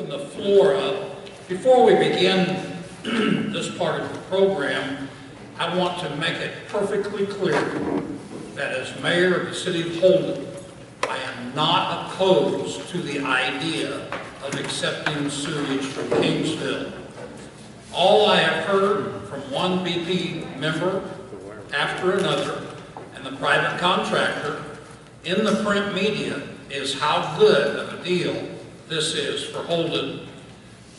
The floor up. Before we begin this part of the program, I want to make it perfectly clear that as mayor of the city of Holden, I am not opposed to the idea of accepting sewage from Kingsville. All I have heard from one BP member after another and the private contractor in the print media is how good of a deal this is for Holden.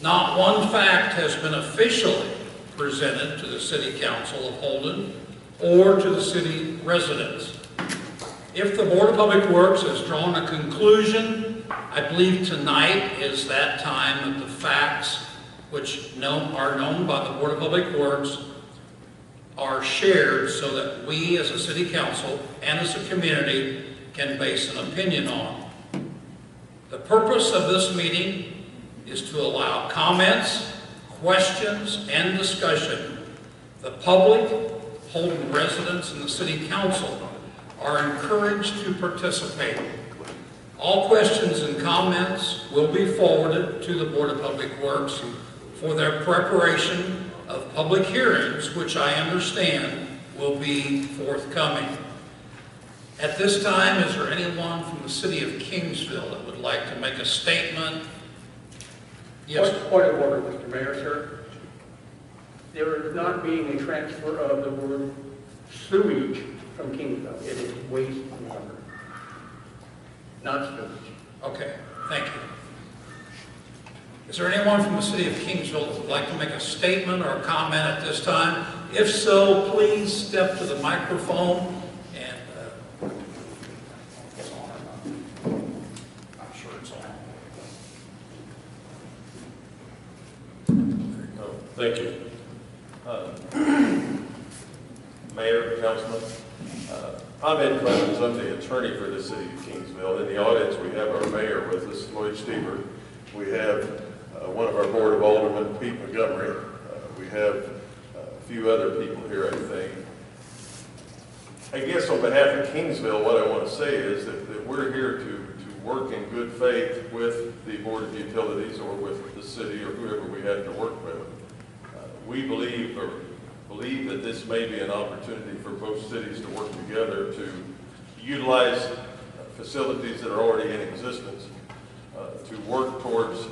Not one fact has been officially presented to the City Council of Holden or to the city residents. If the Board of Public Works has drawn a conclusion, I believe tonight is that time that the facts which are known by the Board of Public Works are shared so that we as a City Council and as a community can base an opinion on. The purpose of this meeting is to allow comments, questions, and discussion. The public, Holden residents, and the City Council are encouraged to participate. All questions and comments will be forwarded to the Board of Public Works for their preparation of public hearings, which I understand will be forthcoming. At this time, is there anyone from the city of Kingsville that would like to make a statement? Yes. Point of order, Mr. Mayor, sir. There is not being a transfer of the word sewage from Kingsville. It is wastewater, not sewage. Okay, thank you. Is there anyone from the city of Kingsville that would like to make a statement or a comment at this time? If so, please step to the microphone. Thank you. Mayor, Councilman, I'm Ed Clemens. I'm the attorney for the city of Kingsville. In the audience, we have our mayor with us, Lloyd Stever. We have one of our board of aldermen, Pete Montgomery. We have a few other people here, I think. I guess on behalf of Kingsville, what I want to say is that we're here to work in good faith with the Board of Utilities or with the city or whoever we have to work with. We believe that this may be an opportunity for both cities to work together to utilize facilities that are already in existence, to work towards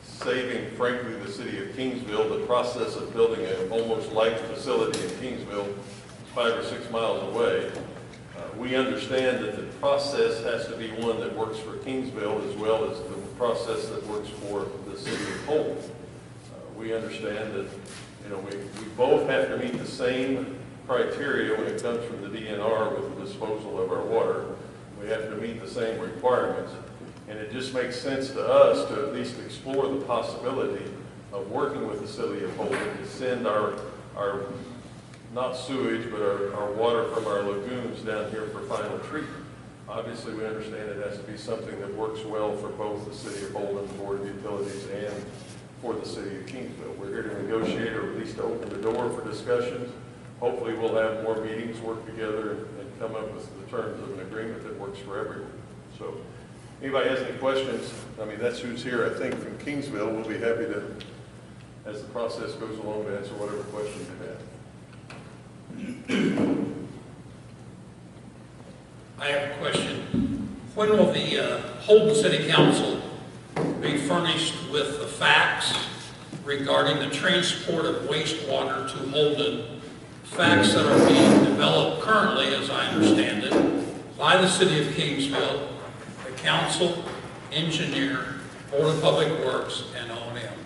saving, frankly, the city of Kingsville. The process of building an almost like facility in Kingsville 5 or 6 miles away. We understand that the process has to be one that works for Kingsville as well as the process that works for the city of Holden. We understand that we both have to meet the same criteria when it comes from the DNR with the disposal of our water. We have to meet the same requirements. And it just makes sense to us to at least explore the possibility of working with the city of Holden to send our not sewage, but our water from our lagoons down here for final treatment. Obviously, we understand it has to be something that works well for both the city of Holden, the Board of Utilities, and for the city of Kingsville. We're here to negotiate or at least to open the door for discussions. Hopefully, we'll have more meetings, work together, and come up with the terms of an agreement that works for everyone. So, anybody has any questions? I mean, that's who's here, I think, from Kingsville. We'll be happy to, as the process goes along, to answer whatever questions you have. I have a question. When will the Holden City Council be furnished with the facts regarding the transport of wastewater to Holden, facts that are being developed currently, as I understand it, by the City of Kingsville, the Council, Engineer, Board of Public Works, and O&M?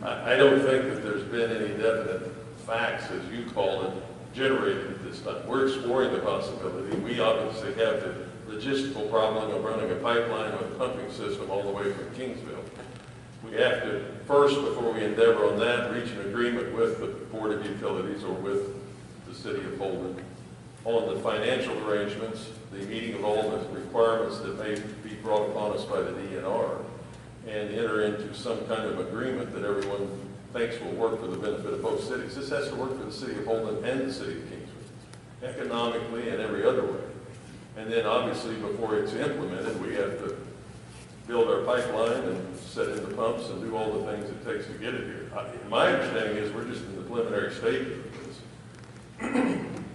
I don't think that there's been any definite facts, as you call it, generated at this time. We're exploring the possibility. We obviously have the logistical problem of running a pipeline with a pumping system all the way from Kingsville. We have to first, before we endeavor on that, reach an agreement with the Board of Utilities or with the City of Holden on the financial arrangements, the meeting of all the requirements that may be brought upon us by the DNR, and enter into some kind of agreement that everyone thinks will work for the benefit of both cities. This has to work for the City of Holden and the City of Kingsville, economically and every other way. And then obviously before it's implemented, we have to build our pipeline and set it humps and do all the things it takes to get it here. My understanding is we're just in the preliminary stage of this.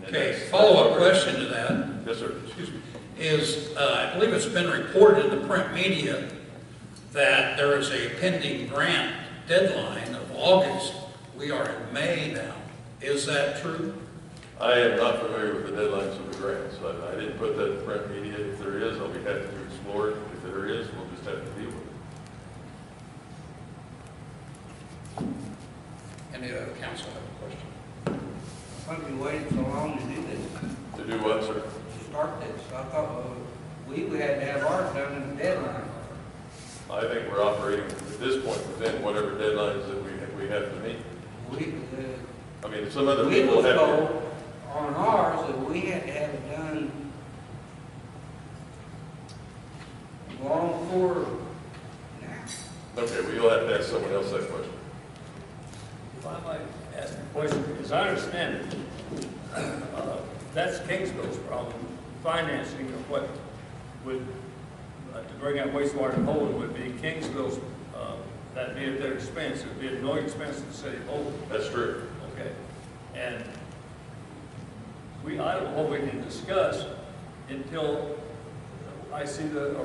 Okay, follow-up question to that. Yes, sir. Excuse me, is, I believe it's been reported in the print media that there is a pending grant deadline of August. We are in May now. Is that true? I am not familiar with the deadlines of the grants. I didn't put that in print media. If there is, I'll be happy to explore it. If there is, we'll just have to deal with it. Any other council have a question? Why have you waited so long to do this, To do what, sir? to start this? I thought we had to have ours done in the deadline. I think we're operating at this point within whatever deadlines that we have to meet. I mean, some other We people was have to. told on ours that we had to have it done long before now. Okay, well, you'll have to ask someone else that question. If I might ask a question, as I understand it, that's Kingsville's problem. Financing of what would, to bring out wastewater to Holden would be Kingsville's, that'd be at their expense. It'd be at no expense to the city of Holden. That's true. Okay. And I don't know what we can discuss until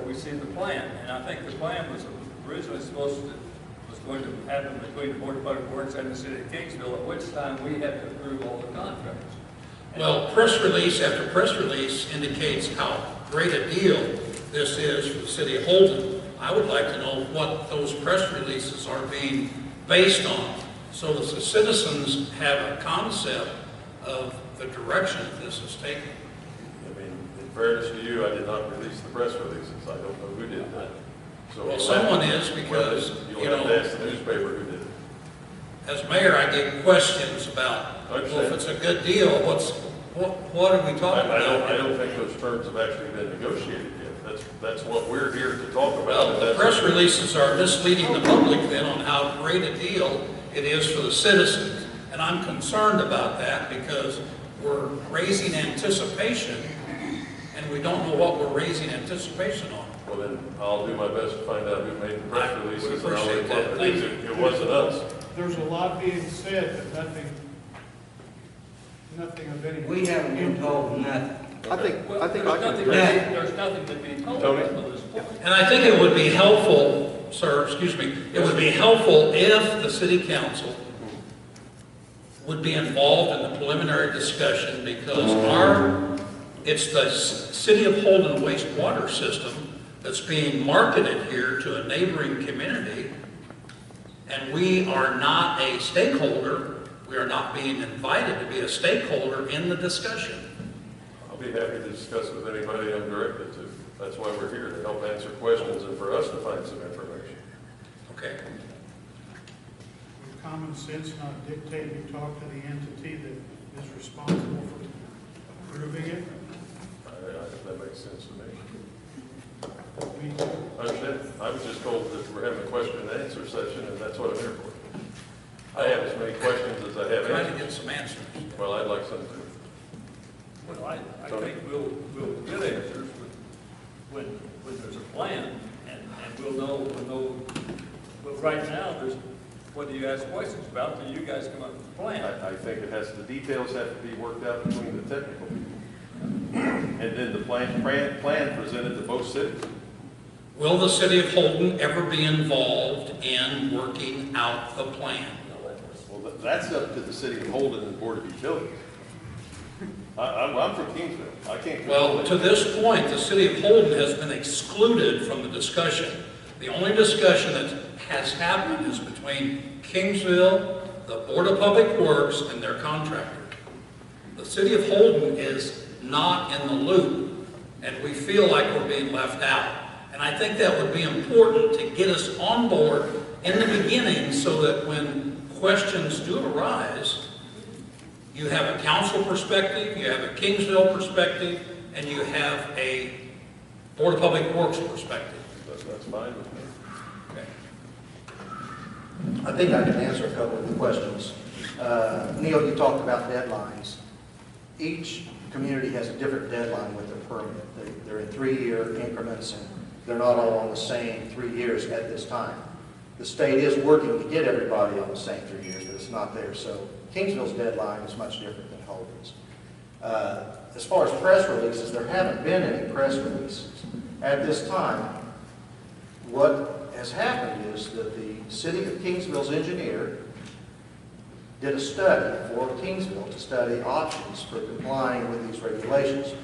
we see the plan. And I think the plan was originally was going to happen between the Board of Public Works and the city of Kingsville, at which time we have to approve all the contracts. Well, press release after press release indicates how great a deal this is for the city of Holden. I would like to know what those press releases are being based on, so that the citizens have a concept of the direction this is taking. I mean, in fairness to you, I did not release the press releases. I don't know who did that. So Well, someone is, because, you'll you have to know, ask the newspaper who did it. as mayor, I get questions about, well, if it's a good deal, what are we talking about? I don't think those terms have actually been negotiated yet. That's what we're here to talk about. Well, the press releases are misleading the public then on how great a deal it is for the citizens. And I'm concerned about that because we're raising anticipation and we don't know what we're raising anticipation on. Well, then I'll do my best to find out who made the press I would releases, and I'll appreciate that. report Thank it. It wasn't us. There's a lot being said, but nothing of any. We haven't been told nothing. I think Well, I there's can nothing, agree. there's nothing to be told Tony? up to this point. And I think it would be helpful, sir, excuse me, it would be helpful if the city council would be involved in the preliminary discussion, because it's the city of Holden wastewater system that's being marketed here to a neighboring community, and we are not a stakeholder. We are not being invited to be a stakeholder in the discussion. I'll be happy to discuss with anybody I'm directed to. That's why we're here, to help answer questions and for us to find some information. Okay. Would common sense not dictate you talk to the entity that is responsible for approving it? I think that makes sense to me. Me too. I understand. I was just told that we're having a question and answer session, and that's what I'm here for. I have as many questions as I have Trying to answers. get some answers. Well, I'd like some too. Well, I think we'll get answers when there's a plan, and we'll know, but right now, what do you ask questions about, till you guys come up with a plan? I think the details have to be worked out between the technical people. And then the plan presented to both cities. Will the city of Holden ever be involved in working out the plan? Well, that's up to the city of Holden and the Board of Utilities. I'm from Kingsville. I can't control Well, it. to this point, the city of Holden has been excluded from the discussion. The only discussion that has happened is between Kingsville, the Board of Public Works, and their contractor. The city of Holden is not in the loop, and we feel like we're being left out. And I think that would be important to get us on board in the beginning, so that when questions do arise, you have a council perspective, you have a Kingsville perspective, and you have a Board of Public Works perspective. That's fine with me. Okay. I think I can answer a couple of the questions. Neil, you talked about deadlines. Each community has a different deadline with their permit. They're in 3-year increments, and they're not all on the same 3 years at this time. The state is working to get everybody on the same 3 years, but it's not there. So Kingsville's deadline is much different than Holden's. As far as press releases, there haven't been any press releases. At this time, what has happened is that the city of Kingsville's engineer did a study for Kingsville to study options for complying with these regulations.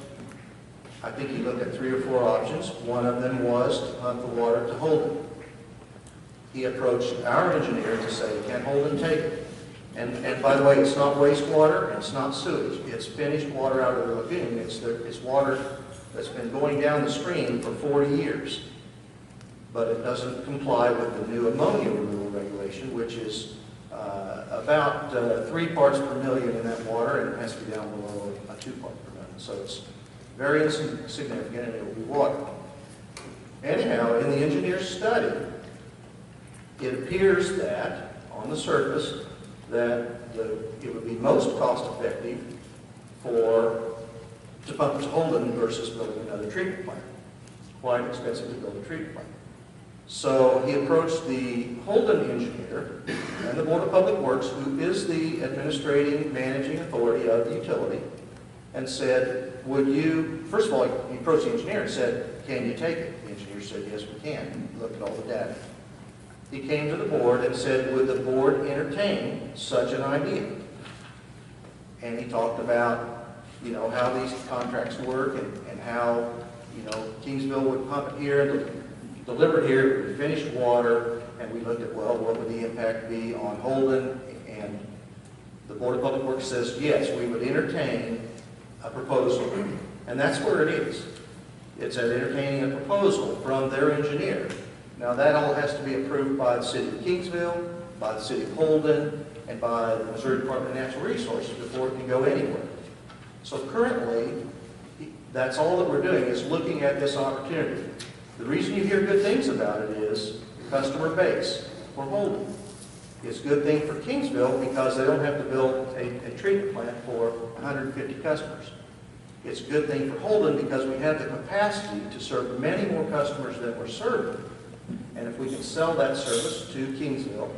I think he looked at 3 or 4 options. One of them was to pump the water to Holden. He approached our engineer to say, can Holden take it? And by the way, it's not wastewater and it's not sewage. It's finished water out of the lagoon. It's water that's been going down the stream for 40 years. But it doesn't comply with the new ammonia removal regulation, which is about 3 parts per million in that water, and it has to be down below 2 parts per million. So it's very insignificant, and it will be water. Anyhow, in the engineer's study, it appears that, on the surface, that it would be most cost-effective to pump to Holden versus building another treatment plant. Quite expensive to build a treatment plant. So he approached the Holden engineer and the Board of Public Works, who is the administrating, managing authority of the utility, and said, would you, first of all, he approached the engineer and said, can you take it? The engineer said, yes, we can. He looked at all the data. He came to the board and said, would the board entertain such an idea? And he talked about, how these contracts work and how, Kingsville would pump it here and deliver it here, it would be finished water, and we looked at, well, what would the impact be on Holden? And the Board of Public Works says, yes, we would entertain a proposal. And that's where it is. It's at entertaining a proposal from their engineer. Now, that all has to be approved by the city of Kingsville, by the city of Holden, and by the Missouri Department of Natural Resources before it can go anywhere. So currently, that's all that we're doing is looking at this opportunity. The reason you hear good things about it is customer base for Holden. It's a good thing for Kingsville because they don't have to build a treatment plant for 150 customers. It's a good thing for Holden because we have the capacity to serve many more customers than we're serving. And if we can sell that service to Kingsville,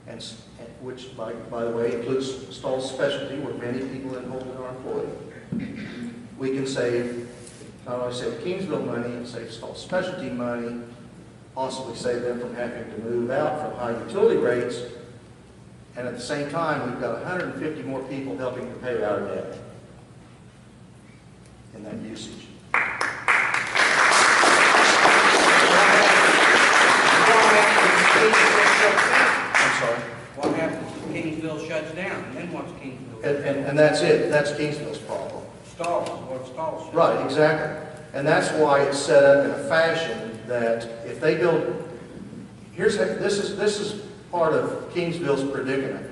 and which, by the way, includes Stahl's Specialty, where many people in Holden are employed, we can save, not only save Kingsville money, and save Stahl's Specialty money, possibly save them from having to move out from high utility rates, and at the same time, we've got 150 more people helping to pay our debt in that usage. I'm sorry? What happens if Kingsville shuts down? And then what's Kingsville? And that's it. That's Kingsville's problem. Stalls, what stalls? shut Right, down? exactly. And that's why it's set up in a fashion that if they build, this is part of Kingsville's predicament.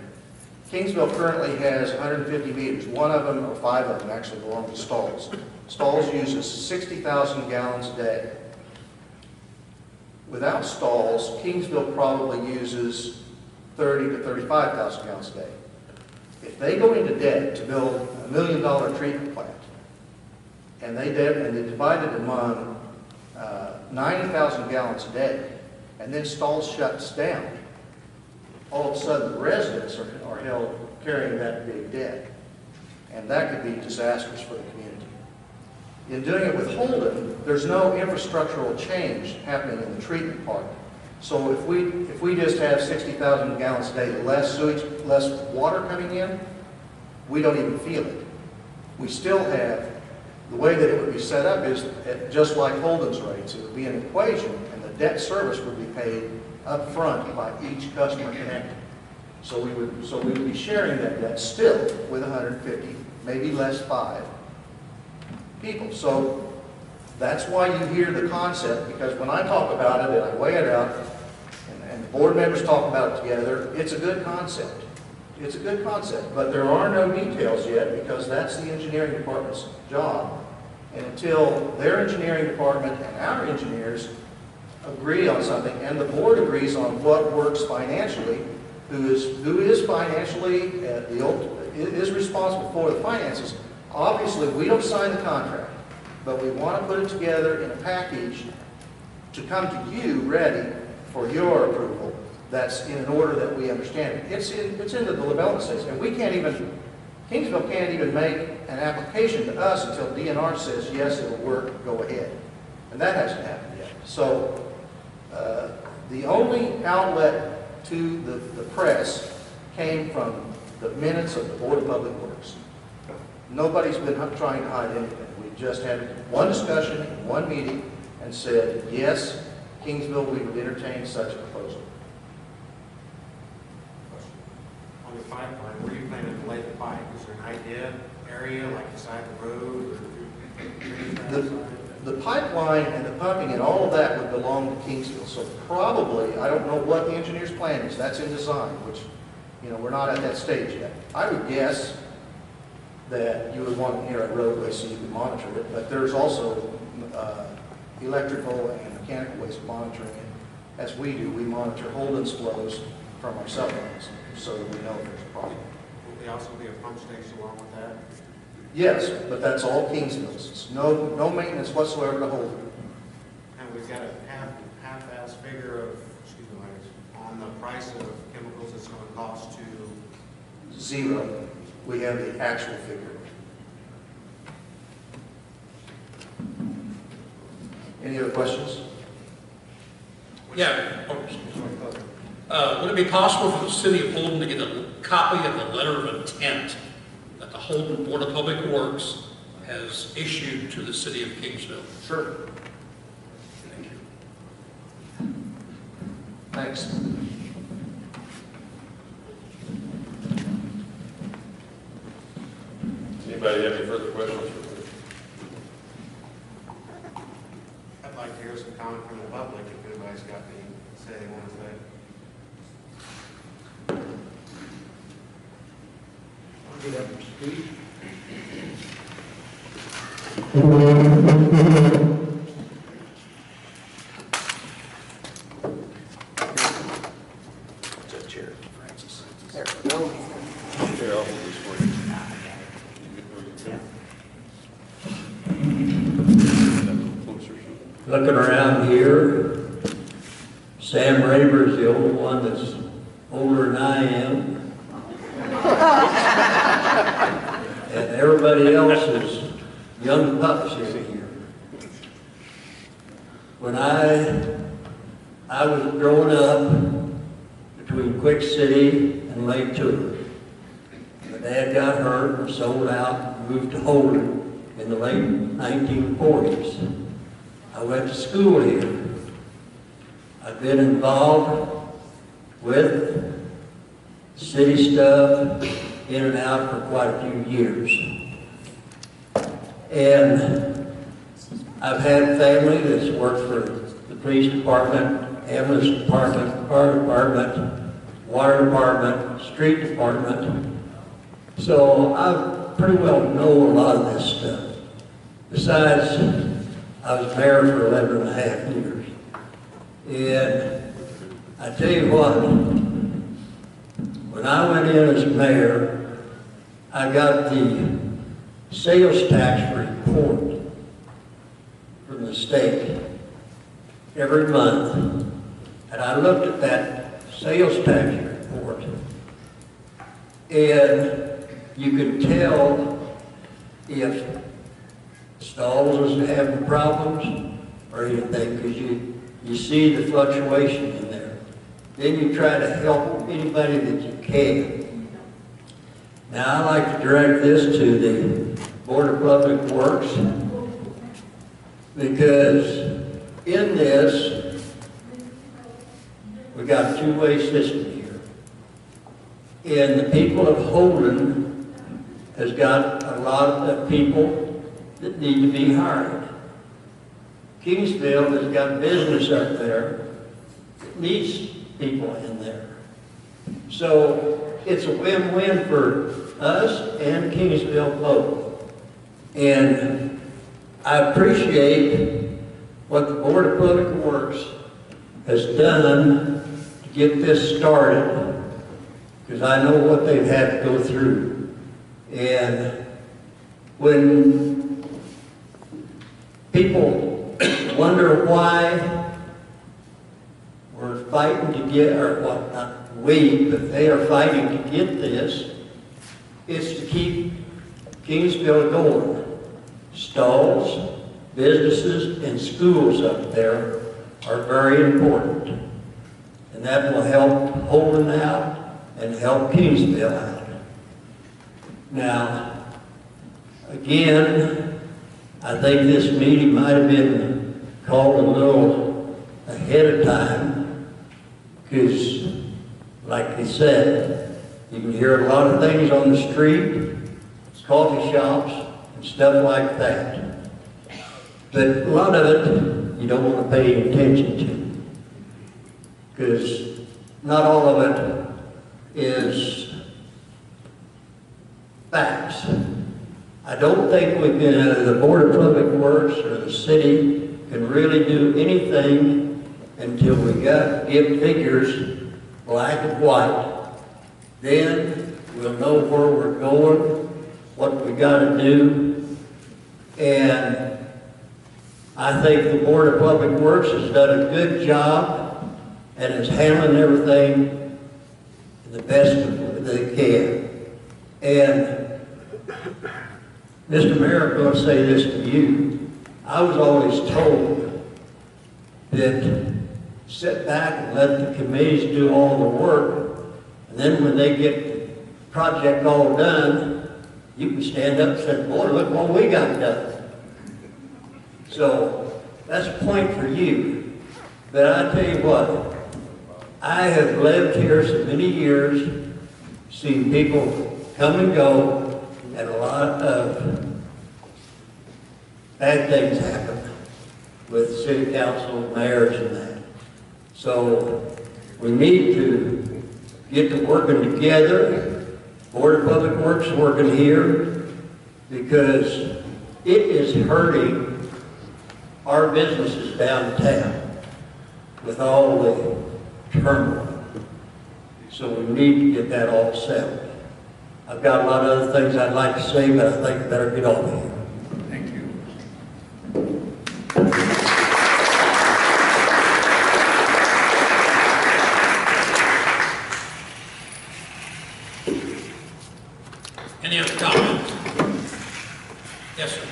Kingsville currently has 150 meters. One of them, or 5 of them, actually belong to Stahl's. Stahl's uses 60,000 gallons a day. Without Stahl's, Kingsville probably uses 30 to 35,000 gallons a day. If they go into debt to build a $1 million treatment plant, and they divide it among 90,000 gallons a day, and then Stahl's shuts down, all of a sudden the residents are held carrying that big debt. And that could be disastrous for the community. In doing it with Holden, there's no infrastructural change happening in the treatment part. So if we just have 60,000 gallons a day less sewage, less water coming in, we don't even feel it. We still have, the way that it would be set up is just like Holden's rates. It would be an equation, and the debt service would be paid up front by each customer connected. So we would be sharing that debt still with 150, maybe less 5 people. So that's why you hear the concept, because when I talk about it and I weigh it out, and the board members talk about it together, it's a good concept. It's a good concept, but there are no details yet because that's the engineering department's job. And until their engineering department and our engineers agree on something, and the board agrees on what works financially, who is financially is responsible for the finances. Obviously, we don't sign the contract, but we want to put it together in a package to come to you ready for your approval that's in an order that we understand it. It's in the development stage, and we can't even, Kingsville can't even make an application to us until DNR says, yes, it'll work, go ahead. And that hasn't happened yet. So the only outlet to the press came from the minutes of the Board of Public Works. Nobody's been trying to hide anything. We just had one discussion in one meeting and said, yes, Kingsville, we would entertain such a proposal. On the pipeline, where are you planning to lay the pipe? Is there an idea area, like beside the road or? The pipeline and the pumping and all of that would belong to Kingsville. So probably, I don't know what the engineer's plan is. That's in design, which, we're not at that stage yet. I would guess that you would want to near a roadway so you can monitor it, but there's also electrical and mechanical waste monitoring. And as we do, we monitor Holden's flows from our cell phones so that we know if there's a problem. Will there also be a pump station along with that? Yes, but that's all Kingsville's. It's no maintenance whatsoever to Holden. And we've got a half-ass figure of, on the price of chemicals it's going to cost to. Zero. We have the actual figure. Any other questions? Yeah. Oh, excuse me. Would it be possible for the city of Holden to get a copy of the letter of intent that the Holden Board of Public Works has issued to the city of Kingsville? Sure. Thank you. Thanks. Anybody have any further questions? I'd like to hear some comment from the public if anybody's got any say they want to say. I'll get up and speak. It's a chair, Francis. There we go. Here, I'll hold this for you. Looking around here, Sam Raver's the only one that's older than I am. And everybody else is young pups here. When I was growing up between Quick City and Lake Tour, my dad got hurt and sold out and moved to Holden in the late 1940s. I went to school here. I've been involved with city stuff in and out for quite a few years. And I've had family that's worked for the police department, ambulance department, fire department, water department, street department. So I pretty well know a lot of this stuff. Besides, I was mayor for 11 and a half years. And I tell you what, when I went in as mayor, I got the sales tax report from the state every month. And I looked at that sales tax report, and you could tell if stalls was having problems or anything, because you see the fluctuation in there. Then you try to help anybody that you can. Now, I like to direct this to the Board of Public Works, because in this, we got a two-way system here. And the people of Holden has got a lot of people that need to be hired. Kingsville has got business up there that needs people in there. So it's a win-win for us and Kingsville both. And I appreciate what the Board of Public Works has done to get this started, because I know what they've had to go through. And when people wonder why we're fighting to get, or well, not we, but they are fighting to get this, is to keep Kingsville going. Stalls, businesses, and schools up there are very important. And that will help Holden out and help Kingsville out. Now, again, I think this meeting might have been called a little ahead of time because, like they said, you can hear a lot of things on the street, coffee shops, and stuff like that. But a lot of it you don't want to pay attention to because not all of it is facts. I don't think we can, the Board of Public Works or the city can really do anything until we give figures black and white. Then we'll know where we're going, what we got to do, and I think the Board of Public Works has done a good job and is handling everything the best they can. And Mr. Mayor, I'm going to say this to you. I was always told that sit back and let the committees do all the work, and then when they get the project all done, you can stand up and say, boy, look what we got done. So that's a point for you. But I tell you what, I have lived here so many years, seen people come and go, and a lot of bad things happen with city council, mayors, and that. So we need to get to working together. Board of Public Works working here because it is hurting our businesses downtown with all the turmoil. So we need to get that all settled. I've got a lot of other things I'd like to say, but I think I better get off here. Thank you. Any other comments? Yes, sir.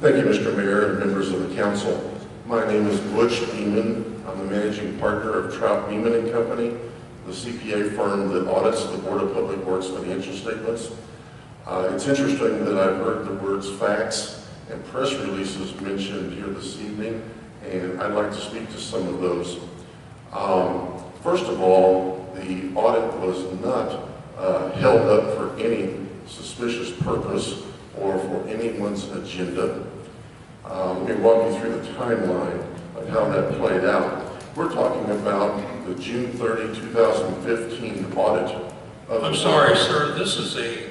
Thank you, Mr. Mayor and members of the council. My name is Butch Beeman. I'm the managing partner of Trout Beeman and Company, the CPA firm that audits the Board of Public Works financial statements. It's interesting that I've heard the words facts and press releases mentioned here this evening, and I'd like to speak to some of those. First of all, the audit was not held up for any suspicious purpose or for anyone's agenda. Let me walk you through the timeline of how that played out. We're talking about the June 30, 2015 audit of I'm sorry, sir, this is a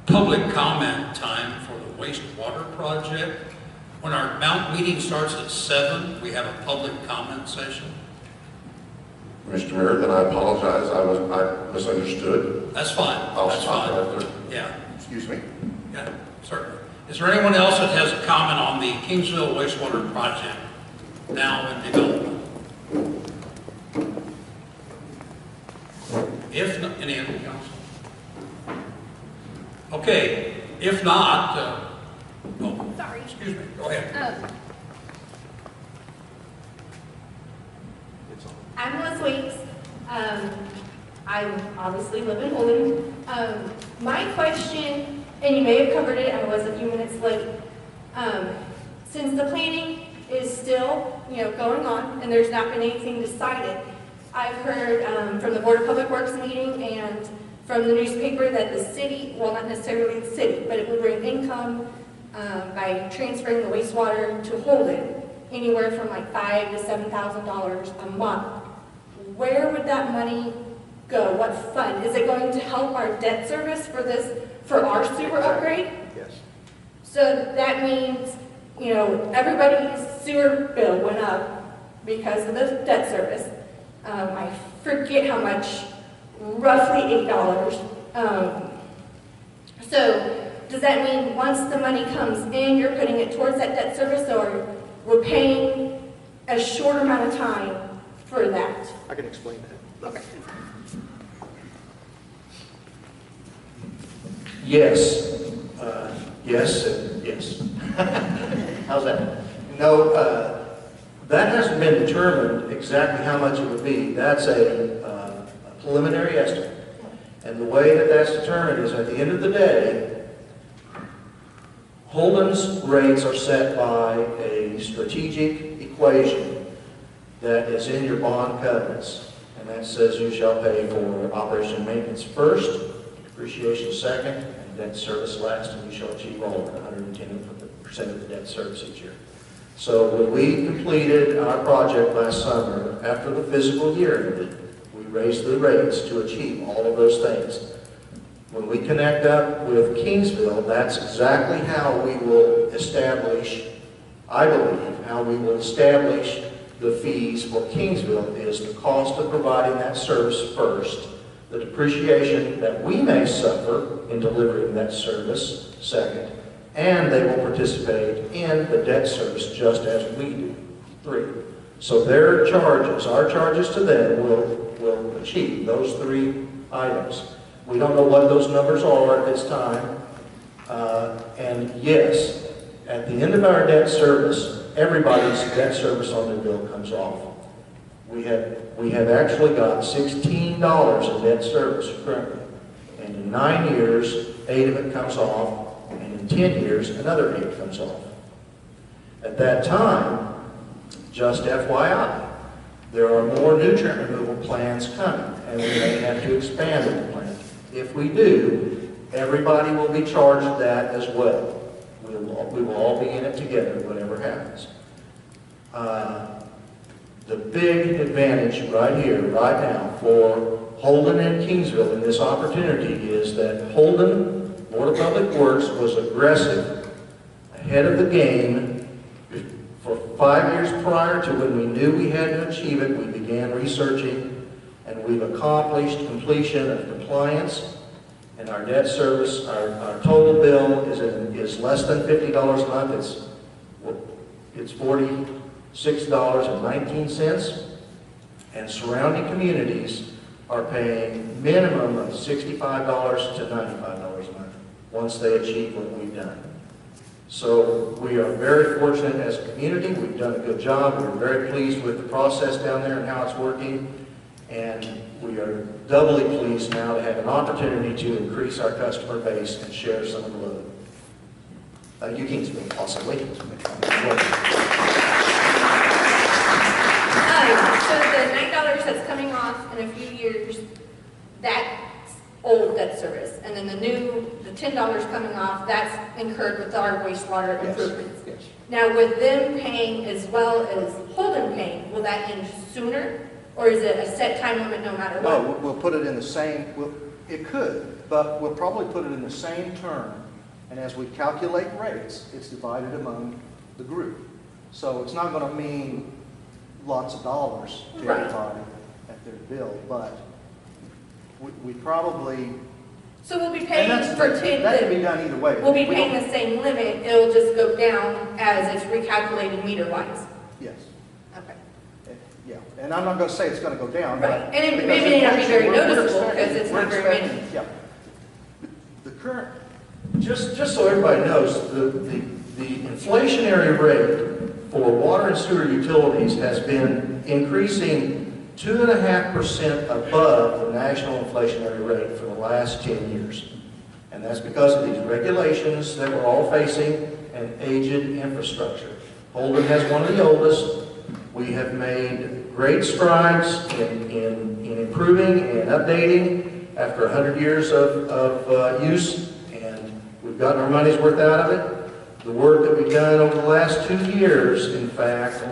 public comment time for the wastewater project. When our meeting starts at 7, we have a public comment session. Mr. Mayor, then I apologize. I misunderstood. That's fine. I'll That's stop fine. right there. Yeah, Excuse me. yeah, certainly. Is there anyone else that has a comment on the Kingsville wastewater project now in development? If not, any other council? Okay, if not, oh, Sorry. excuse me, go ahead. I'm Liz Weeks. I obviously live in Holden. My question, and you may have covered it, I was a few minutes late. Since the planning is still, going on, and there's not been anything decided, I've heard from the Board of Public Works meeting and from the newspaper that the city, well, not necessarily the city, but it would bring income by transferring the wastewater to Holden, anywhere from like $5,000 to $7,000 a month. Where would that money go? What fund? Is it going to help our debt service for our sewer upgrade? Yes. So that means, everybody's sewer bill went up because of the debt service. I forget how much, roughly $8 So does that mean once the money comes in, you're putting it towards that debt service, or we're paying a short amount of time for that? I can explain that. Okay. Yes. Yes and yes. How's that? No, that hasn't been determined exactly how much it would be. That's a preliminary estimate. And the way that that's determined is at the end of the day, Holden's rates are set by a strategic equation that is in your bond covenants. And that says you shall pay for operation and maintenance first, depreciation second, and debt service last, and you shall achieve all of it, 110% of the debt service each year. So when we completed our project last summer, after the fiscal year ended, we raised the rates to achieve all of those things. When we connect up with Kingsville, that's exactly how we will establish, I believe, how we will establish the fees for Kingsville is the cost of providing that service first, the depreciation that we may suffer in delivering that service second, and they will participate in the debt service just as we do, 3. So their charges, our charges to them will achieve those 3 items. We don't know what those numbers are at this time. And yes, at the end of our debt service, everybody's debt service on their bill comes off. We have actually got $16 in debt service currently. And in 9 years, 8 of it comes off. And in 10 years, another 8 comes off. At that time, just FYI, there are more nutrient removal plans coming, and we may have to expand the plant. If we do, everybody will be charged that as well. We will all be in it together, whatever happens. The big advantage right here, right now, for Holden and Kingsville in this opportunity is that Holden Board of Public Works was aggressive, ahead of the game. For 5 years prior to when we knew we had to achieve it, we began researching, and we've accomplished completion of compliance, and our debt service, our total bill is less than $50 a month. It's $46.19, and surrounding communities are paying minimum of $65 to $95 a month once they achieve what we've done. So we are very fortunate as a community. We've done a good job. We're very pleased with the process down there and how it's working. And we are doubly pleased now to have an opportunity to increase our customer base and share some of the load. You Kingsville, possibly. So the $9 that's coming off in a few years, that's old debt service. And then the $10 coming off, that's incurred with our wastewater improvements. Yes. Now, with them paying as well as Holden paying, will that end sooner? Or is it a set time limit no matter what? No, we'll put it in the same, it could, but we'll probably put it in the same term. And as we calculate rates, it's divided among the group. So it's not going to mean lots of dollars to Right. everybody at their bill, but we probably... So we'll be paying and for that can be done either way. We'll be We paying don't- the same limit, it'll just go down as it's recalculated meter-wise. Yes. Okay. Yeah, and I'm not going to say it's going to go down. Right, but- and it because may not be very we're noticeable expecting- because it's we're not very many. expecting- Yeah. The current, just so everybody knows, the inflationary rate for water and sewer utilities has been increasing 2.5% above the national inflationary rate for the last 10 years. And that's because of these regulations that we're all facing and aged infrastructure. Holden has one of the oldest. We have made great strides in improving and updating after 100 years of use, and we've gotten our money's worth out of it. The work that we've done over the last 2 years, in fact,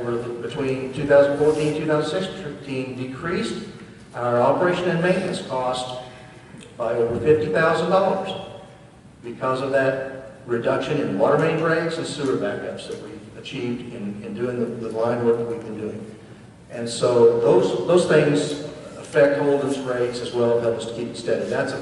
between 2014 and 2016, decreased our operation and maintenance cost by over $50,000 because of that reduction in water main breaks and sewer backups that we've achieved in doing the line work that we've been doing. And so those things affect Holden's rates as well, help us to keep it steady. That's a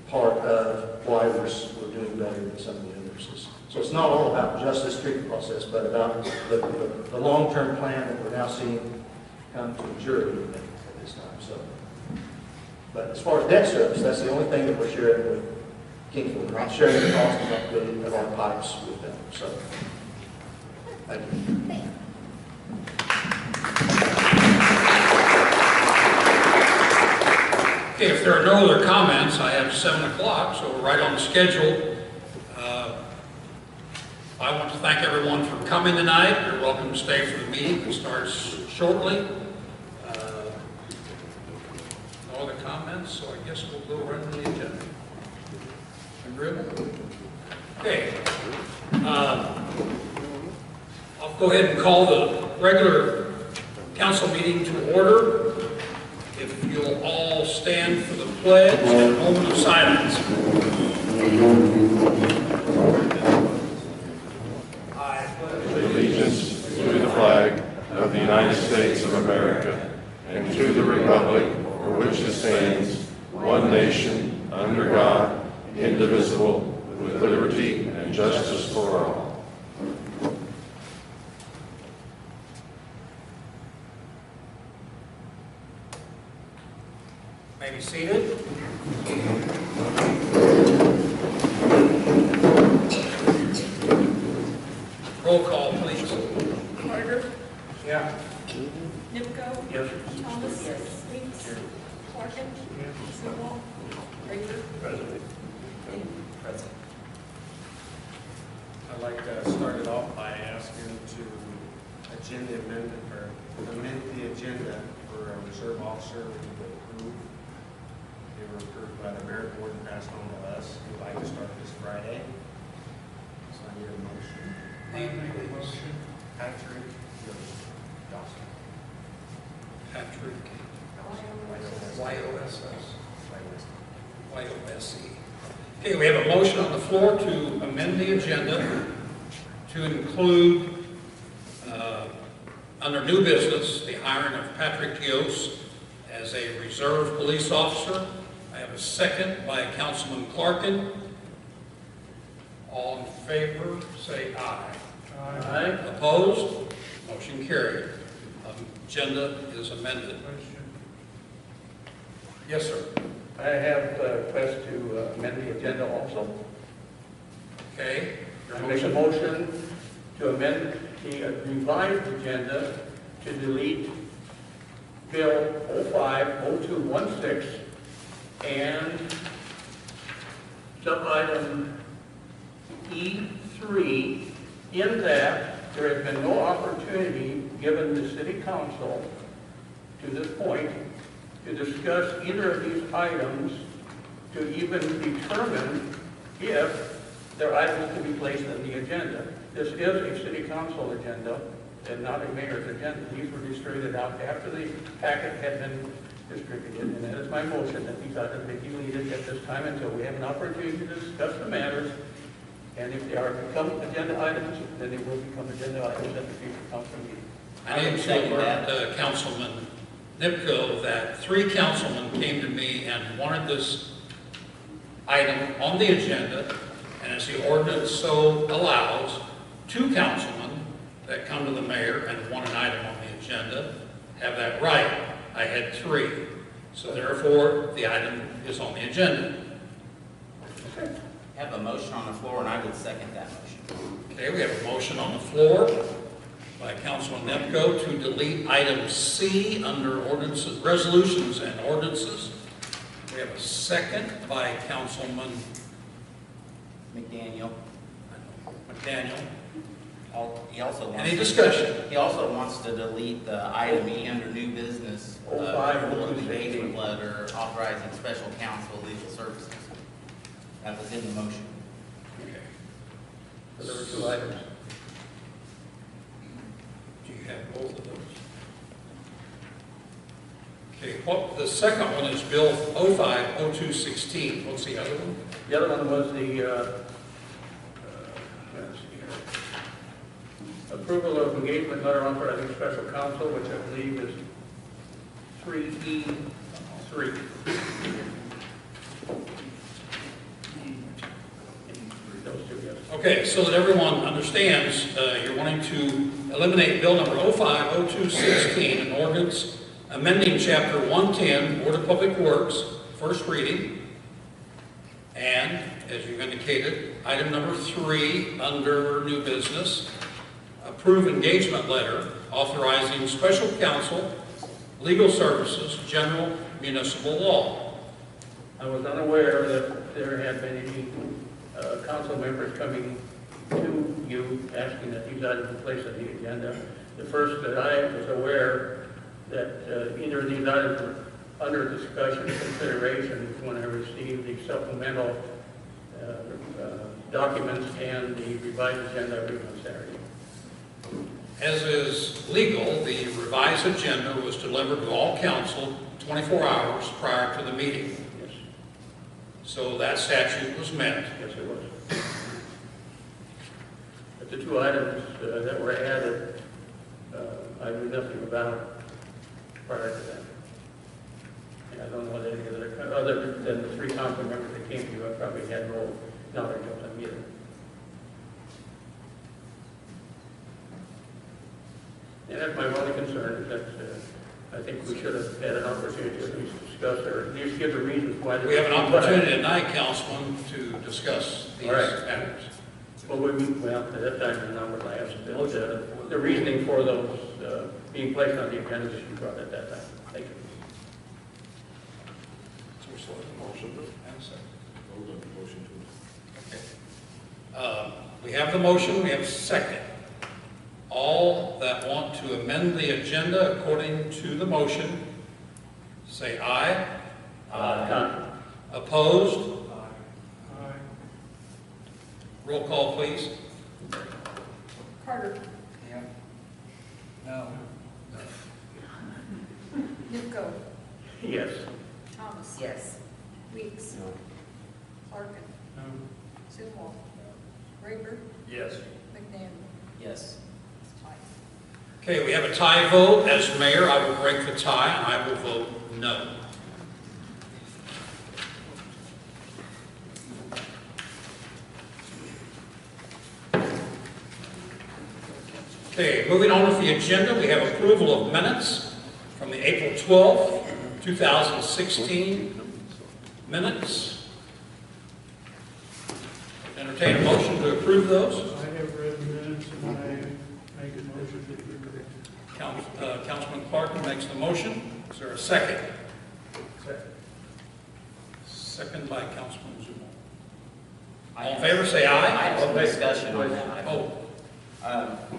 part of why we're doing better than some of the others. So it's not all about just this treatment process, but about the long-term plan that we're now seeing come to maturity at this time. So, but as far as debt service, that's the only thing that we're sharing with Kingsville. We're not sharing the cost of upgrading of our pipes with them. So, thank you. Okay, if there are no other comments, I have 7 o'clock, so we're right on the schedule. I want to thank everyone for coming tonight. You're welcome to stay for the meeting. It starts shortly. No other comments, so I guess we'll go right on the agenda. Agreeable? Okay. I'll go ahead and call the regular council meeting to order. If you'll all stand for the pledge and a moment of silence. I pledge Allegiance to the flag of the United States of America and to the republic for which it stands, one nation, under God, indivisible, with liberty and justice for all. May be seated. Roll call, please. Carter? Yeah. Nipko? Yes. Thomas? Yes. Weeks? Larkin? Sewell? Ranger? President. Present. I'd like to start it off by asking to agenda amendment, or amend the agenda for a reserve officer we need to approve. They were approved by the merit board and passed on to us. We'd like to start this Friday. So I need a motion. Patrick Dawson. Patrick. Y-O-S-S. Y-O-S-E. Okay, we have a motion on the floor to amend the agenda to include, under new business, the hiring of Patrick Dios as a reserve police officer. I have a second by Councilman Clarkin. All in favor, say aye. Aye. Opposed? Motion carried. Agenda is amended. Yes, sir. I have a request to amend the agenda also. Okay. Your I make a motion to amend the revised agenda to delete Bill 050216 and sub-item E3, in that there has been no opportunity given the city council to this point to discuss either of these items to even determine if they're items to be placed on the agenda. This is a city council agenda and not a mayor's agenda. These were distributed out after the packet had been distributed, and that is my motion that these items may be deleted at this time until we have an opportunity to discuss the matters. And if they are become agenda items, then they will become agenda items at the future council meeting. I need to alert Councilman Nipko that 3 councilmen came to me and wanted this item on the agenda, and as the ordinance so allows, 2 councilmen that come to the mayor and want an item on the agenda have that right. I had 3. So therefore, the item is on the agenda. I have a motion on the floor, and I would second that motion. Okay, we have a motion on the floor by Councilman Nepko to delete item C under ordinances, resolutions and ordinances. We have a second by Councilman McDaniel. McDaniel. He also wants Any discussion? He also wants to delete the item E under new business, approval of engagement letter authorizing special counsel legal services. That was in the motion. Okay. So there were 2 items. Do you have both of those? Okay, what, the second one is Bill 050216. What's the other one? The other one was the let's see here. Approval of engagement letter authorizing special counsel, which I believe is 3E3. yes. Okay, so that everyone understands, you're wanting to eliminate bill number 050216, an ordinance amending chapter 110, Board of Public Works, first reading. And, as you've indicated, item number 3 under new business, approve engagement letter authorizing special counsel, legal services, general municipal law. I was unaware that there had been any council members coming to you asking that these items be placed on the agenda. The first that I was aware that either of these items were under discussion and consideration when I received the supplemental documents and the revised agenda every Saturday. As is legal, the revised agenda was delivered to all council 24 hours prior to the meeting. Yes, So that statute was met. yes, it was. But the two items that were added, I knew nothing about prior to that. And I don't know that any other than the 3 council members that came to you, I probably had no knowledge of them either. And that's my only concern, is that I think we should have had an opportunity to at least discuss, or at least give the reasons why. We have an opportunity tonight, Councilman, to discuss these All right. matters. Well, at that time, the number I asked, the reasoning for those being placed on the agenda that you brought at that time. Thank you. We have the motion, we have a second. All that want to amend the agenda according to the motion, say aye. Aye. Opposed? Aye. Roll call, please. Carter. Yeah. No. Nipko. Yes. Thomas. Yes. Weeks. Larkin. No. Sewell. Rayburn. Yes. McDaniel. Yes. Okay, we have a tie vote. As mayor, I will break the tie, and I will vote no. Okay, moving on with the agenda, we have approval of minutes from the April 12th, 2016 minutes. Entertain a motion to approve those. I have read the minutes and I make a motion to approve. Councilman Clark makes the motion. Is there a second? Second. Second by Councilman Zuma. All in favor, say I aye. have some discussion on that. Oh,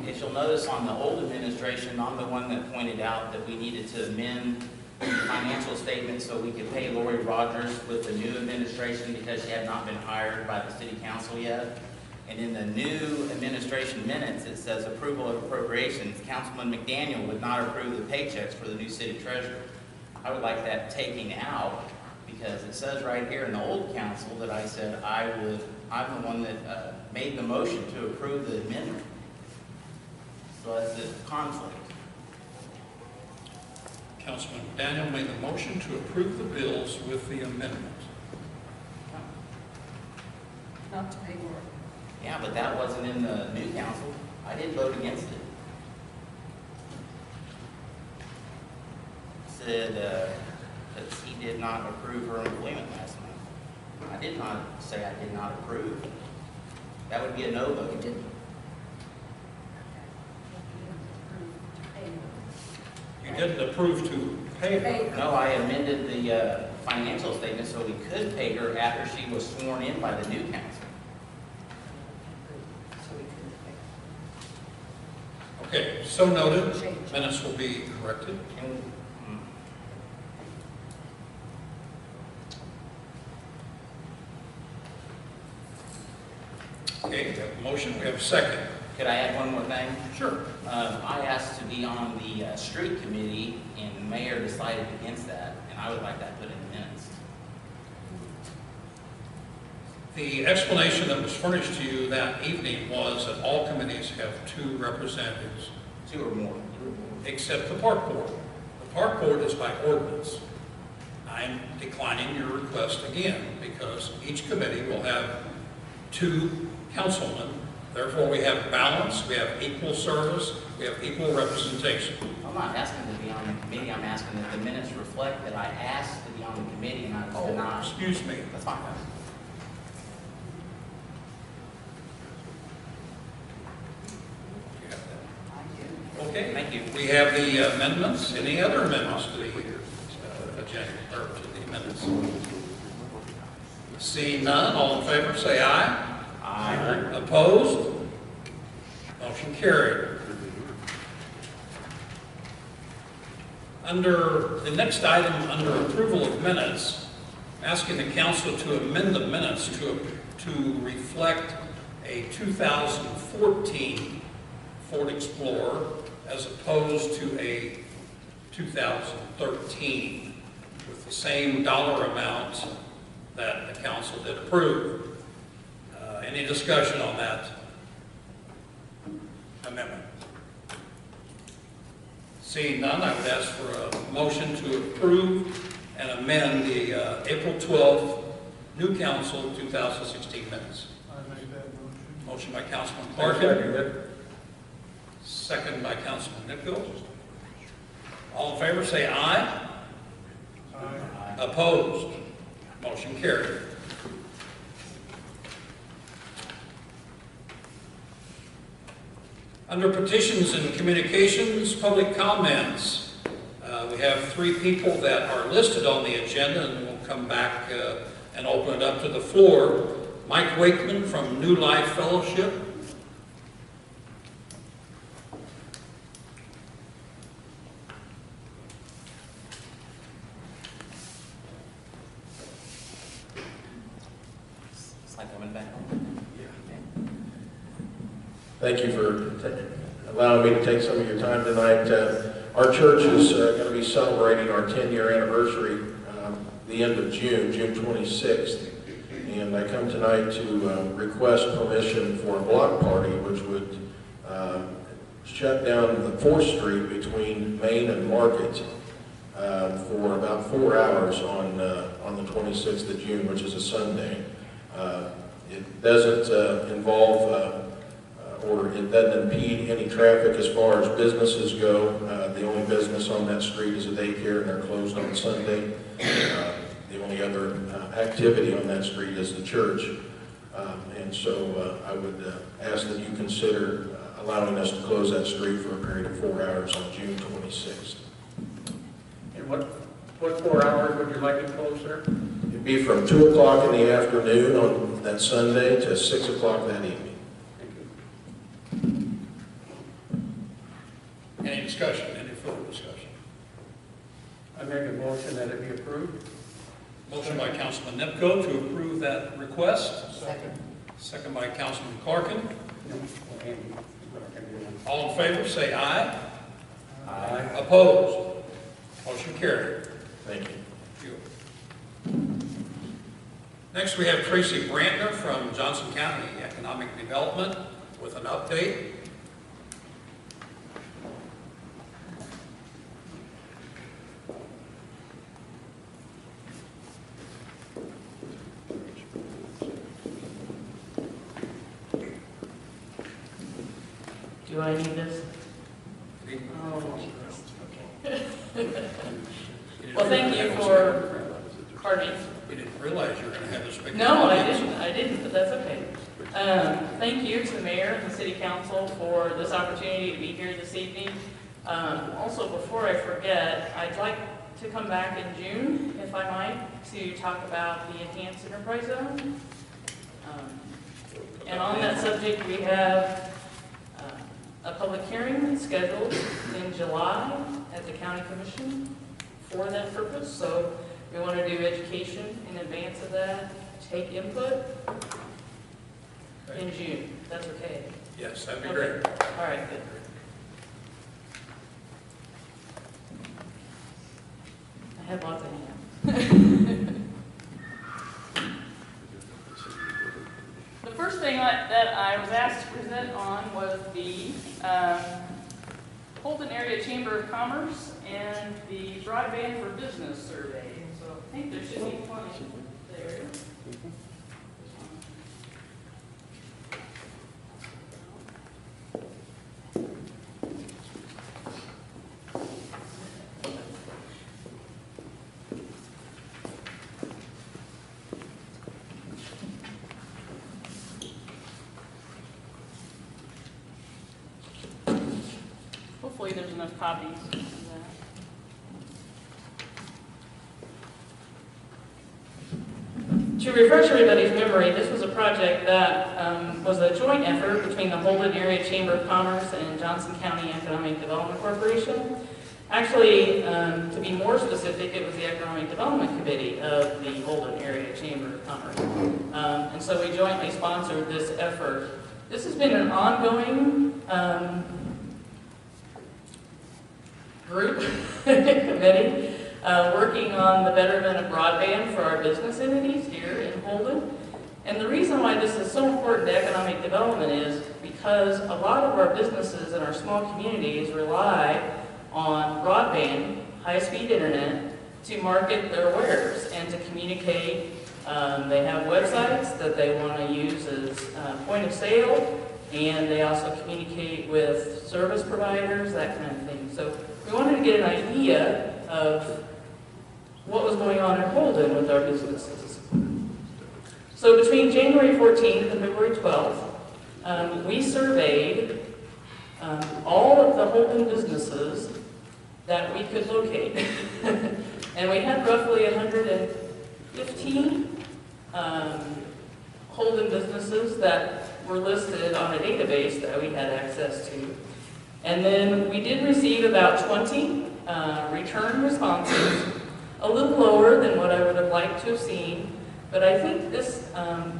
If you'll notice on the old administration, I'm the one that pointed out that we needed to amend the financial statement so we could pay Lori Rogers with the new administration because she had not been hired by the city council yet. And in the new administration minutes, it says approval of appropriations. Councilman McDaniel would not approve the paychecks for the new city treasurer. I would like that taken out because it says right here in the old council that I said I'm the one that made the motion to approve the amendment. So that's a conflict. Councilman Daniel made the motion to approve the bills with the amendment. Not to pay Laura. Yeah, but that wasn't in the new council. I did vote against it. Said that he did not approve her employment last month. I did not say I did not approve. That would be a no vote. You didn't approve to pay her. No, I amended the financial statement so we could pay her after she was sworn in by the new council. Okay, so noted. Minutes will be corrected. Okay, we have a motion, we have a second. Could I add one more thing? Sure. I asked to be on the street committee, and the mayor decided against that, and I would like that put in the minutes. The explanation that was furnished to you that evening was that all committees have 2 representatives, 2 or more. except the park board. The park board is by ordinance. I'm declining your request again because each committee will have 2 councilmen. Therefore, we have balance, we have equal service, we have equal representation. I'm not asking to be on the committee, I'm asking that the minutes reflect that I asked to be on the committee and I was Oh, denied. excuse me. That's fine. Okay. Thank you. We have the amendments. Any other amendments to the agenda, or to the minutes? Seeing none, all in favor, say aye. Aye. Opposed? Motion carried. Under the next item, under approval of minutes, asking the council to amend the minutes to reflect a 2014 Ford Explorer as opposed to a 2013 with the same dollar amount that the council did approve. Any discussion on that amendment? Seeing none, I would ask for a motion to approve and amend the April 12th new council 2016 minutes. I make that motion. Motion by Councilman I'll second Clarkin, it. second by Councilman Nipko. All in favor, say aye. Aye. Opposed? Motion carried. Under petitions and communications, public comments, we have 3 people that are listed on the agenda, and we'll come back and open it up to the floor. Mike Wakeman from New Life Fellowship. It's like coming back home. Thank you for allowing me to take some of your time tonight. Our church is going to be celebrating our 10-year anniversary the end of June, June 26th. And I come tonight to request permission for a block party which would shut down the 4th Street between Main and Market for about 4 hours on the 26th of June, which is a Sunday. It doesn't involve or it doesn't impede any traffic as far as businesses go. The only business on that street is a daycare, and they're closed on Sunday. The only other activity on that street is the church. And so I would ask that you consider allowing us to close that street for a period of 4 hours on June 26th. And what 4 hours would you like it closed, sir? It'd be from 2 o'clock in the afternoon on that Sunday to 6 o'clock that evening. Any discussion, any further discussion? I make a motion that it be approved. Motion by Councilman Nipko to approve that request. Second. Second by Councilman Clarkin. No, Andy. All in favor, say aye. Aye. Opposed? Motion carried. Thank you. Next, we have Tracy Brantner from Johnson County Economic Development with an update. Do I need this? Oh, okay. Well, thank you for, pardon me? We didn't realize you were going to have this big. No, I didn't, but that's okay. Thank you to the mayor and the city council for this opportunity to be here this evening. Also, before I forget, I'd like to come back in June, if I might, to talk about the enhanced enterprise zone. And on that subject, we have a public hearing scheduled in July at the county commission for that purpose. So we want to do education in advance of that, take input in June. That's okay? Yes, that'd be Okay. great. All right, good. I have lots of hands. The first thing that I was asked to present on was the Holden Area Chamber of Commerce and the Broadband for Business survey. So I think there should be plenty there. there's enough copies of that. To refresh everybody's memory, this was a project that was a joint effort between the Holden Area Chamber of Commerce and Johnson County Economic Development Corporation. Actually, to be more specific, it was the Economic Development Committee of the Holden Area Chamber of Commerce. And so we jointly sponsored this effort. This has been an ongoing group, committee, working on the betterment of broadband for our business entities here in Holden. And the reason why this is so important to economic development is because a lot of our businesses and our small communities rely on broadband, high-speed internet, to market their wares and to communicate. They have websites that they want to use as point of sale, and they also communicate with service providers, that kind of thing. So we wanted to get an idea of what was going on in Holden with our businesses. So between January 14th and February 12th, we surveyed all of the Holden businesses that we could locate. And we had roughly 115 Holden businesses that were listed on a database that we had access to. And then we did receive about 20 return responses, a little lower than what I would have liked to have seen, but I think this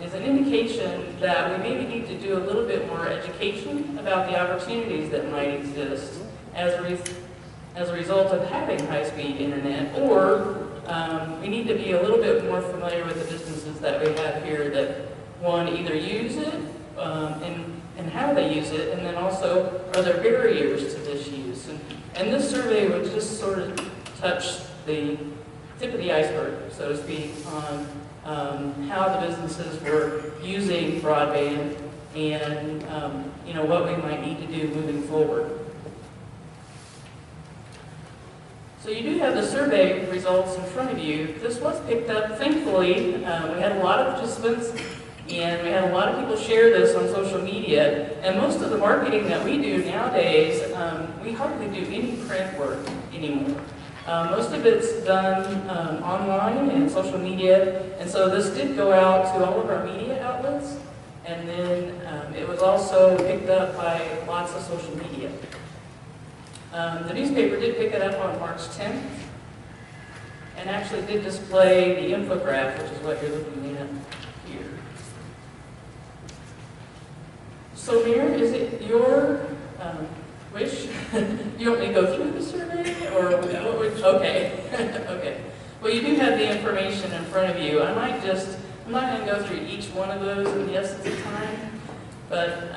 is an indication that we maybe need to do a little bit more education about the opportunities that might exist as a result of having high-speed internet, or we need to be a little bit more familiar with the businesses that we have here that, one, either use it and how they use it, and then also, are there barriers to this use? And this survey would just sort of touch the tip of the iceberg, so to speak, on how the businesses were using broadband and what we might need to do moving forward. So you do have the survey results in front of you. This was picked up, thankfully. We had a lot of participants, and we had a lot of people share this on social media. And most of the marketing that we do nowadays, we hardly do any print work anymore. Most of it's done online and social media, and so this did go out to all of our media outlets, and then it was also picked up by lots of social media. The newspaper did pick it up on March 10th, and actually did display the infographic, which is what you're looking at here. So Mayor, is it your wish? You want me to go through the survey, or what would, okay, okay. Well, you do have the information in front of you. I'm not going to go through each one of those in the essence of time, but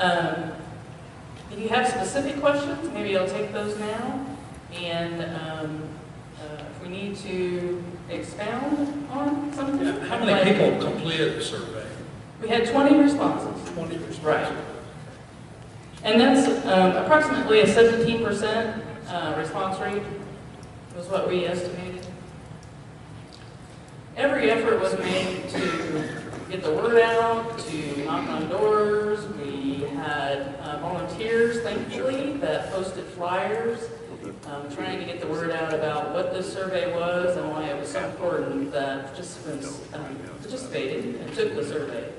if you have specific questions, maybe I'll take those now, and if we need to expound on something. Yeah, how many people completed the survey? We had 20 responses. 20 responses. Right. And that's approximately a 17% response rate was what we estimated. Every effort was made to get the word out, to knock on doors. We had volunteers, thankfully, that posted flyers, trying to get the word out about what this survey was and why it was so important that participants participated and took the survey.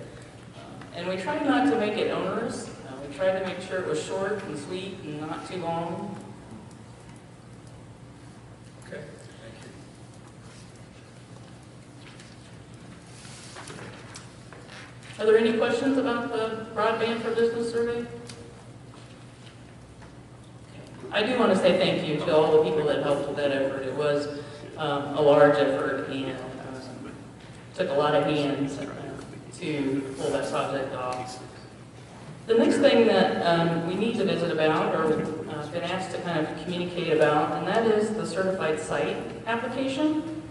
And we tried not to make it onerous. We tried to make sure it was short and sweet and not too long. Okay, thank you. Are there any questions about the Broadband for Business survey? I do want to say thank you to all the people that helped with that effort. It was a large effort, and took a lot of hands to pull that project off. The next thing that we need to visit about, or been asked to kind of communicate about, and that is the certified site application.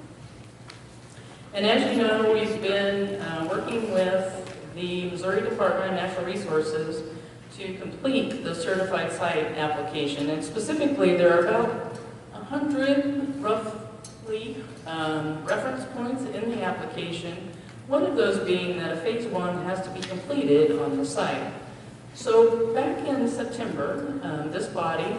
And as you know, we've been working with the Missouri Department of Natural Resources to complete the certified site application. And specifically, there are about 100, roughly, reference points in the application, one of those being that a phase 1 has to be completed on the site. So back in September, this body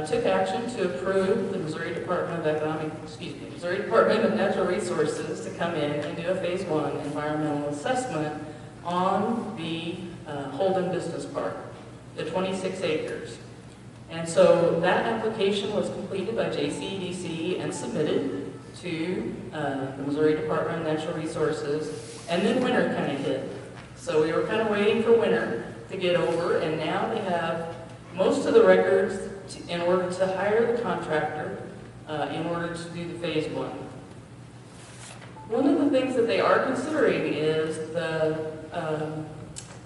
took action to approve the Missouri Department of Natural Resources to come in and do a Phase 1 environmental assessment on the Holden Business Park, the 26 acres. And so that application was completed by JCDC and submitted to the Missouri Department of Natural Resources, and then winter kind of hit. So we were kind of waiting for winter to get over, and now they have most of the records in order to hire the contractor in order to do the Phase 1. One of the things that they are considering is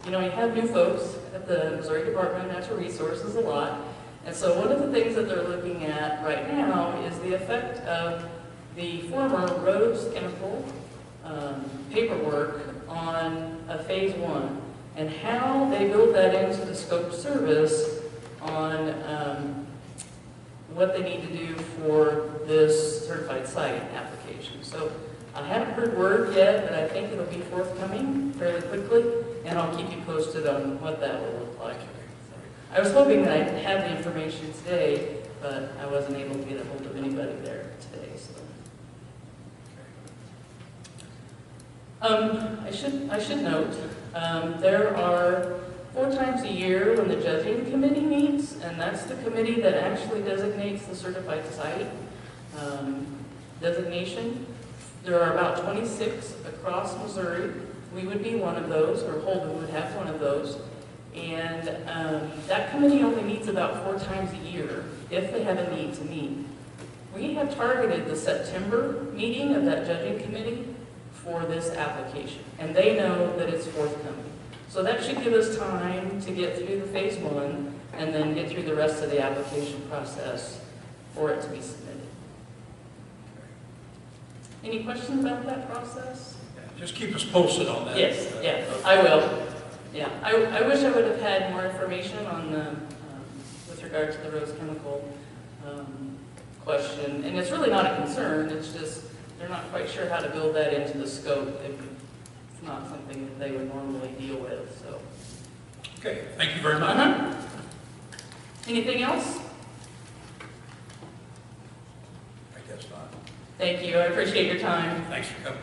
you have new folks at the Missouri Department of Natural Resources a lot, and so one of the things that they're looking at right now is the effect of the former Rose Chemical paperwork on a Phase 1 and how they build that into the scope of service on what they need to do for this certified site application. So I haven't heard word yet, but I think it'll be forthcoming fairly quickly, and I'll keep you posted on what that will look like. So I was hoping that I'd have the information today, but I wasn't able to get a hold of anybody there today. So I should note there are 4 times a year when the judging committee meets, and that's the committee that actually designates the certified site designation. There are about 26 across Missouri. We would be one of those, or Holden would have one of those. And that committee only meets about 4 times a year, if they have a need to meet. We have targeted the September meeting of that judging committee for this application, and they know that it's forthcoming. So that should give us time to get through the Phase 1 and then get through the rest of the application process for it to be submitted. Any questions about that process? Just keep us posted on that. Yes, yeah, I will. Yeah, I wish I would have had more information on the, with regard to the Rose Chemical question. And it's really not a concern, it's just they're not quite sure how to build that into the scope. It's not something that they would normally deal with, so. Okay, thank you very much. Anything else? I guess not. Thank you, I appreciate your time. Thanks for coming.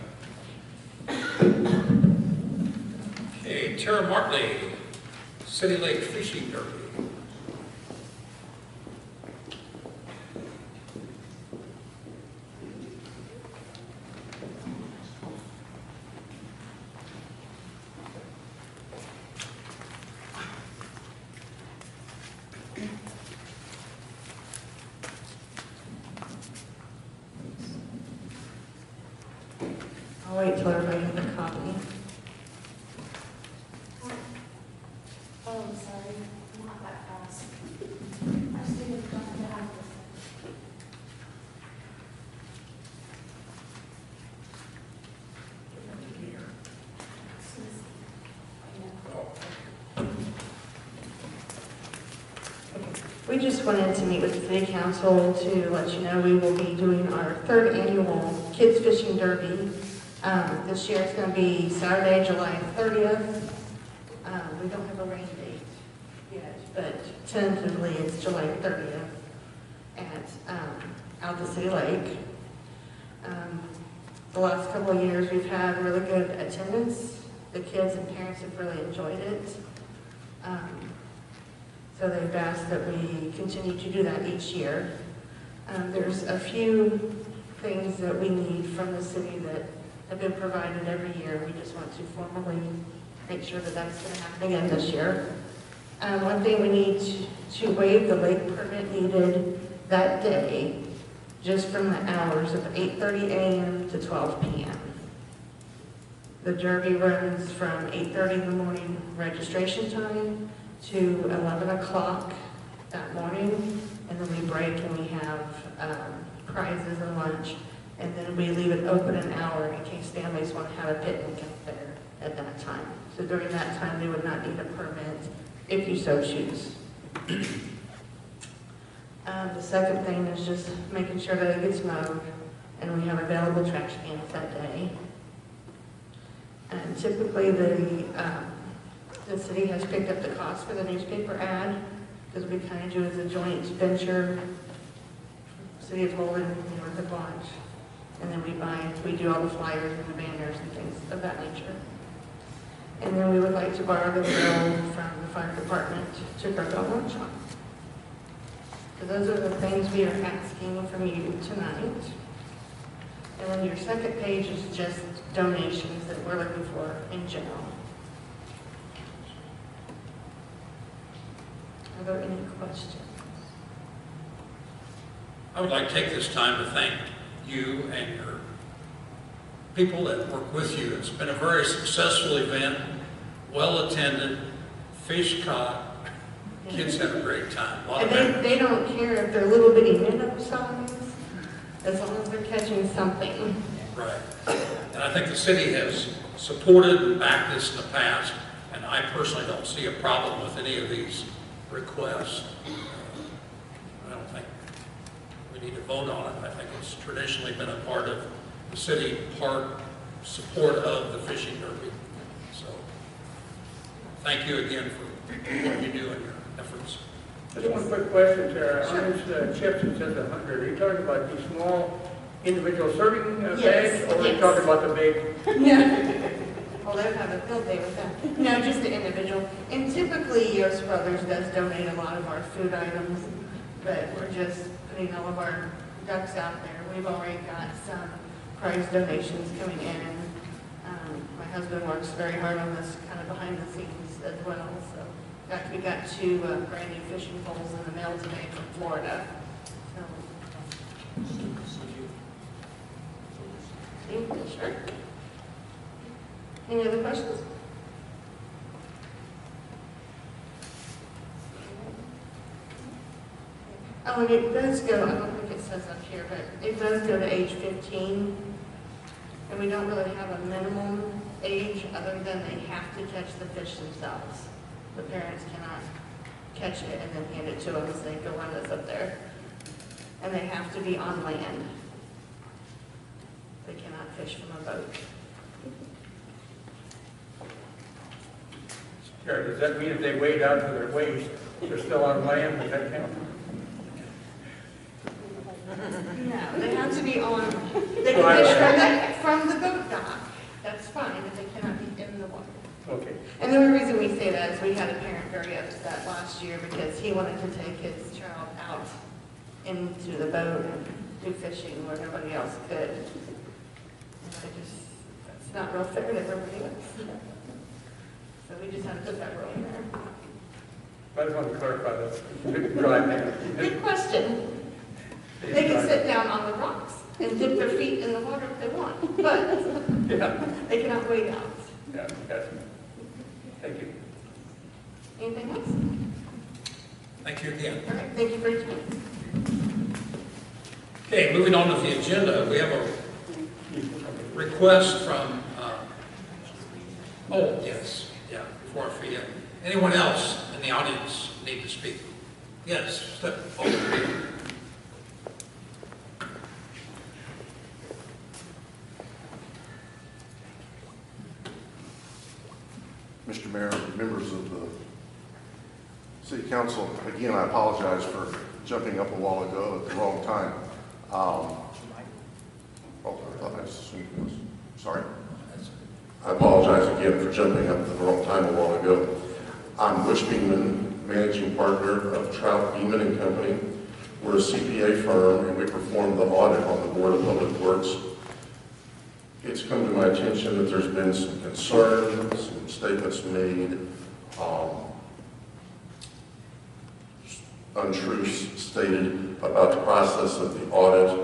Okay, Tara Martley, City Lake Fishing Derby. I'll wait till everybody has a copy. Oh, I'm sorry, not that fast. I just didn't come down. We just wanted to meet with the city council to let you know we will be doing our 3rd annual Kids Fishing Derby. This year it's going to be Saturday, July 30th. We don't have a rain date yet, but tentatively it's July 30th at Alta City Lake. The last couple of years we've had really good attendance. The kids and parents have really enjoyed it. So they've asked that we continue to do that each year. There's a few things that we need from the city that have been provided every year. We just want to formally make sure that that's going to happen again this year. One thing we need to waive the lake permit needed that day, just from the hours of 8:30 a.m. to 12 p.m. The derby runs from 8:30 in the morning registration time to 11 o'clock that morning, and then we break and we have prizes and lunch, and then we leave it open an hour in case families want to have a picnic up there at that time. So during that time, they would not need a permit if you so choose. The second thing is just making sure that it gets mowed and we have available trash cans that day. And typically the city has picked up the cost for the newspaper ad, because we kind of do as a joint venture, City of Holden, North of Lodge. And then we do all the flyers and the banners and things of that nature. And then we would like to borrow the bill from the fire department to grow the lunch on. So those are the things we are asking from you tonight. And then your second page is just donations that we're looking for in general. Are there any questions? I would like to take this time to thank you and your people that work with you. It's been a very successful event, well attended, fish caught, kids have a great time. And they don't care if they're little bitty minnow size, as long as they're catching something. Right. And I think the city has supported and backed this in the past, and I personally don't see a problem with any of these requests. I don't think we need to vote on it. I think it's traditionally been a part of the city, part support of the fishing derby. So thank you again for what you do and your efforts. Just one quick question, Tara. On this chips, it says 100. Are you talking about these small individual serving bags, or are you talking about the big? No. Well, they'll have a field day with that. No, just the individual. And typically, Yost Brothers does donate a lot of our food items, but we're just putting all of our ducks out there. We've already got some prize donations coming in. My husband works very hard on this kind of behind the scenes as well. So, in fact, we got 2 brand new fishing poles in the mail today from Florida. So, sure. Any other questions? Oh, and it does go, I don't think it says up here, but it does go to age 15. And we don't really have a minimum age other than they have to catch the fish themselves. The parents cannot catch it and then hand it to them and say, go run this up there. And they have to be on land. They cannot fish from a boat. Tara, does that mean if they wade out to their waist, they're still on land? Does that count? No, they have to be on, they can fish from the boat dock. That's fine, but they cannot be in the water. Okay. And the only reason we say that is we had a parent very upset last year because he wanted to take his child out into the boat and do fishing where nobody else could. And that's not real fair to everybody else. So we just had to put that rule in there. I just want to clarify that. Drive there. Good question. They can sit down on the rocks and dip their feet in the water if they want, but they cannot wade out. Yeah, gotcha. Thank you. Anything else? Thank you again. All right, thank you for your time. Okay, moving on to the agenda, we have a request from, before I forget. Anyone else in the audience need to speak? Yes, step over. Mr. Mayor, members of the City Council, again, I apologize for jumping up a while ago at the wrong time. Sorry. I apologize again for jumping up at the wrong time a while ago. I'm Butch Beeman, managing partner of Trout, Beeman and Company. We're a CPA firm, and we perform the audit on the Board of Public Works. It's come to my attention that there's been some concern, some statements made, untruths stated about the process of the audit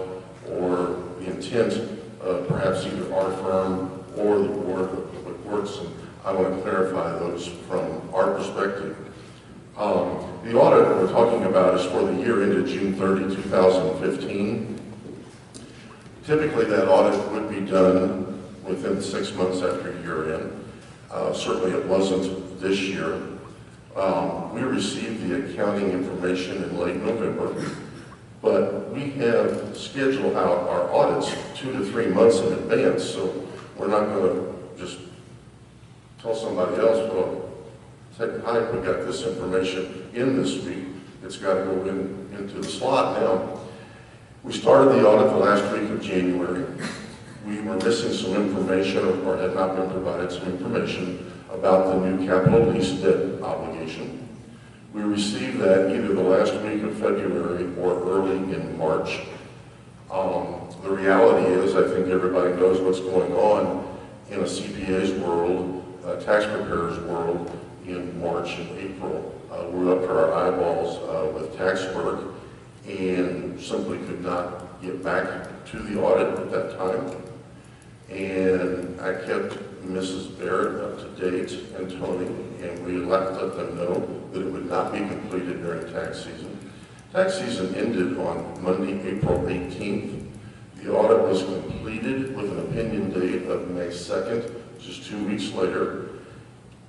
or the intent of perhaps either our firm or the Board of Public Works, and I want to clarify those from our perspective. The audit that we're talking about is for the year ended June 30, 2015. Typically, that audit would be done within 6 months after year end. Certainly, it wasn't this year. We received the accounting information in late November, but we have scheduled out our audits 2 to 3 months in advance, so we're not going to just tell somebody else, well, hi, we got this information in this week. it's got to go into the slot now. We started the audit the last week of January. We were missing some information, or had not been provided some information about the new capital lease debt obligation. We received that either the last week of February or early in March. The reality is, I think everybody knows what's going on in a CPA's world, a tax preparer's world in March and April. We're up to our eyeballs with tax work and simply could not get back to the audit at that time. And I kept Mrs. Barrett up to date and Tony, and we let them know that it would not be completed during tax season. Tax season ended on Monday, April 18th. The audit was completed with an opinion date of May 2nd, just 2 weeks later.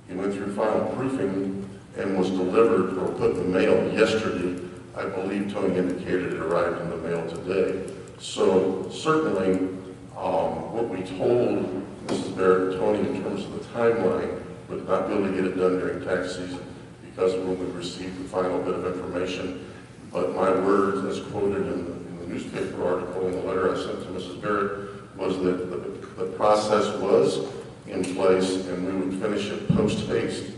It went through final proofing and was delivered or put in the mail yesterday. I believe Tony indicated it arrived in the mail today. So certainly what we told Mrs. Barrett and Tony in terms of the timeline would not be able to get it done during tax season because when we received the final bit of information. But my words, as quoted in the newspaper article and the letter I sent to Mrs. Barrett, was that the process was in place and we would finish it post-haste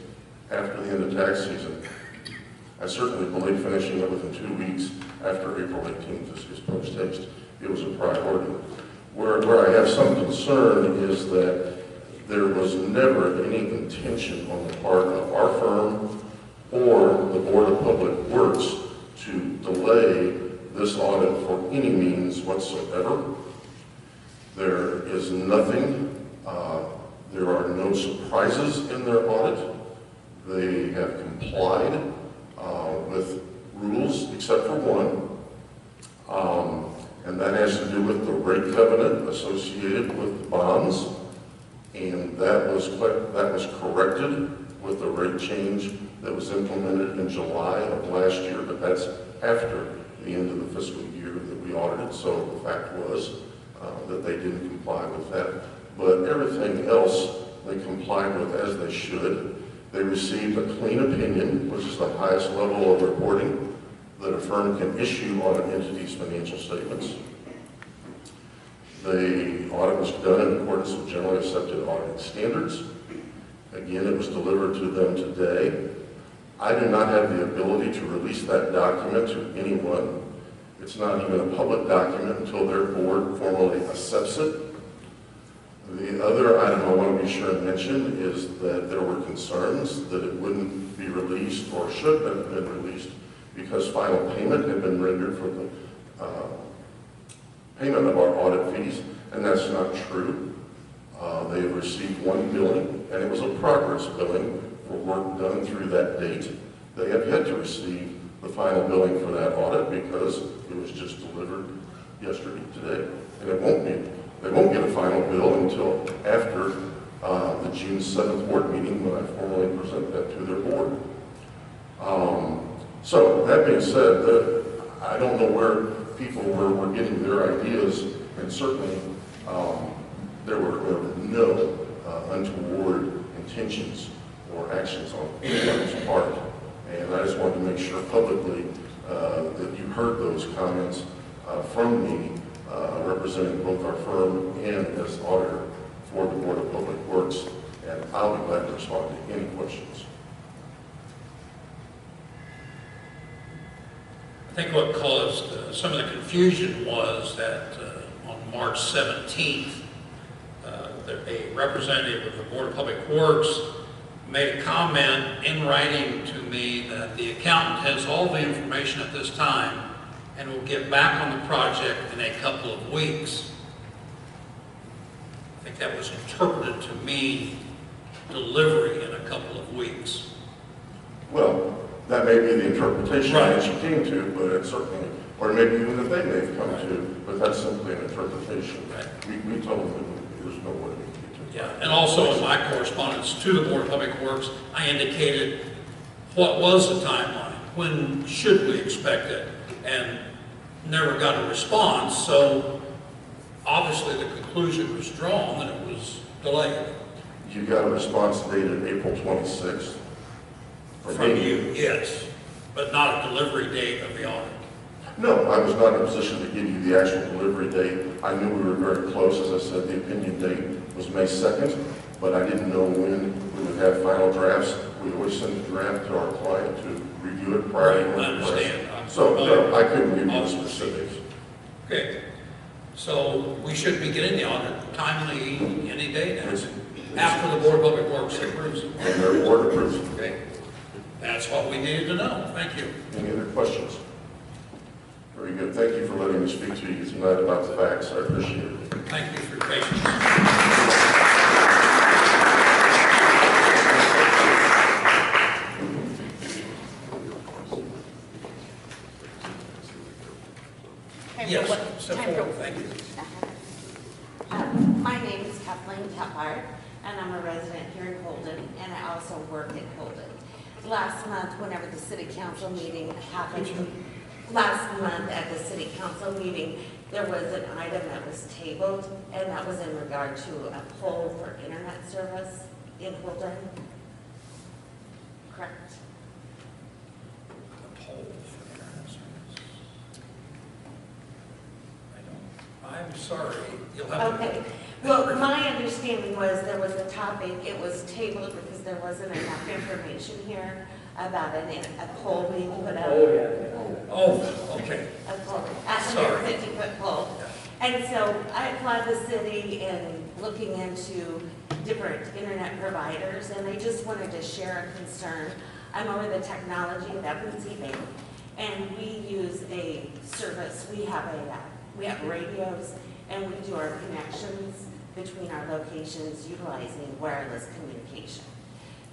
after the end of tax season. I certainly believe finishing it within 2 weeks after April 18th is post-haste. It was a priority. Where I have some concern is that there was never any intention on the part of our firm or the Board of Public Works to delay this audit for any means whatsoever. There is nothing, there are no surprises in their audit. They have complied with rules except for one, and that has to do with the rate covenant associated with the bonds, and that was corrected with the rate change that was implemented in July of last year, but that's after the end of the fiscal year that we audited, so the fact was that they didn't comply with that. But everything else they complied with as they should. They received a clean opinion, which is the highest level of reporting that a firm can issue on an entity's financial statements. The audit was done in accordance with generally accepted auditing standards. Again, it was delivered to them today. I do not have the ability to release that document to anyone. It's not even a public document until their board formally accepts it. The other item I want to be sure and mention is that there were concerns that it wouldn't be released or should have been released because final payment had been rendered for the payment of our audit fees, and that's not true. They have received one billing, and it was a progress billing for work done through that date. They have yet to receive the final billing for that audit because it was just delivered yesterday, today, and they won't get a final bill until after the June 7th board meeting when I formally present that to their board. So that being said, I don't know where people were getting their ideas, and certainly there were no untoward intentions or actions on anybody's part. And I just wanted to make sure publicly that you heard those comments from me, representing both our firm and as auditor for the Board of Public Works, and I'll be glad to respond to any questions. I think what caused some of the confusion was that on March 17th, a representative of the Board of Public Works made a comment in writing to me that the accountant has all the information at this time and will get back on the project in a couple of weeks. I think that was interpreted to mean delivery in a couple of weeks. Well, that may be the interpretation Right. that you came to, but it certainly, or maybe even that they may have come to, but that's simply an interpretation. Right. We told them there's no way we can get to it. Yeah, and also in my correspondence to the Board of Public Works, I indicated what was the timeline, when should we expect it, and never got a response, so obviously the conclusion was drawn that it was delayed. You got a response dated April 26th. From you, yes. but not a delivery date of the audit. No, I was not in a position to give you the actual delivery date. I knew we were very close. As I said, the opinion date was May 2nd, but I didn't know when we would have final drafts. We always send a draft to our client to review it prior to I understand. So, no, I couldn't give you the specifics. Okay, so we should be getting the audit timely any day now, after the Board of Public Works approves it. And their board approves it. Okay, that's what we needed to know. Thank you. Any other questions? Very good. Thank you for letting me speak to you tonight about the facts. I appreciate it. Thank you for your patience. Yes, step forward. Thank you. My name is Kathleen Kephart, and I'm a resident here in Holden, and I also work in Holden. Last month, whenever the city council meeting happened, there was an item that was tabled, and that was in regard to a pole for internet service in Holden. Correct? A poll for internet service. I'm sorry, you'll have to. Okay. Well, my understanding was there was a topic, it was tabled because there wasn't enough information here about a pole being put up. Oh, yeah. Oh, okay. A pole, a Sorry. 150-foot pole. And so I applaud the city in looking into different internet providers, and I just wanted to share a concern. I'm over the technology at F&C Bank, and we use a service. We have radios, and we do our connections between our locations utilizing wireless communication.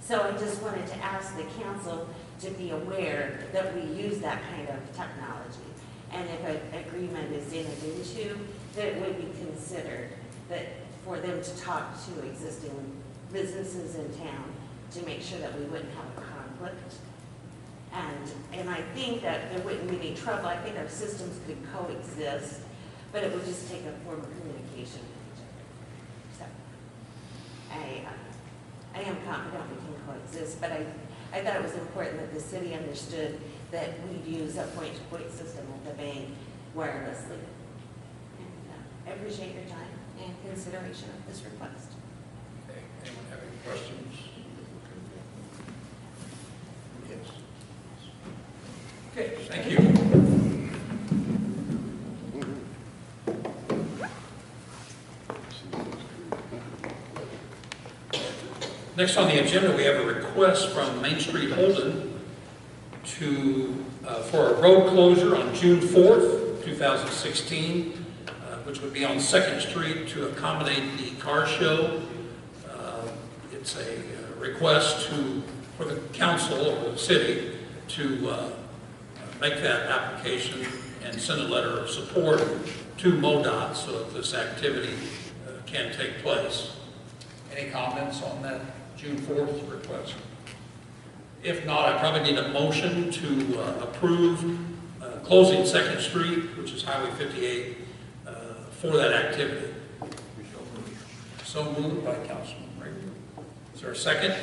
So I just wanted to ask the council to be aware that we use that kind of technology. And if an agreement is entered into, that it would be considered that for them to talk to existing businesses in town to make sure that we wouldn't have a conflict. And I think that there wouldn't be any trouble. I think our systems could coexist, but it would just take a form of communication with each other. So I am confident we can coexist, but I thought it was important that the city understood that we use a point-to-point system at the bank wirelessly. And I appreciate your time and consideration of this request. Okay, anyone have any questions? Yes. Okay, thank you. Next on the agenda, we have a request from Main Street Holden for a road closure on June 4th, 2016, which would be on 2nd Street to accommodate the car show. It's a request for the council or the city to make that application and send a letter of support to MoDOT so that this activity can take place. Any comments on that June 4th request? If not, I probably need a motion to approve closing 2nd Street, which is Highway 58, for that activity. So moved by Councilman Rader. Is there a second?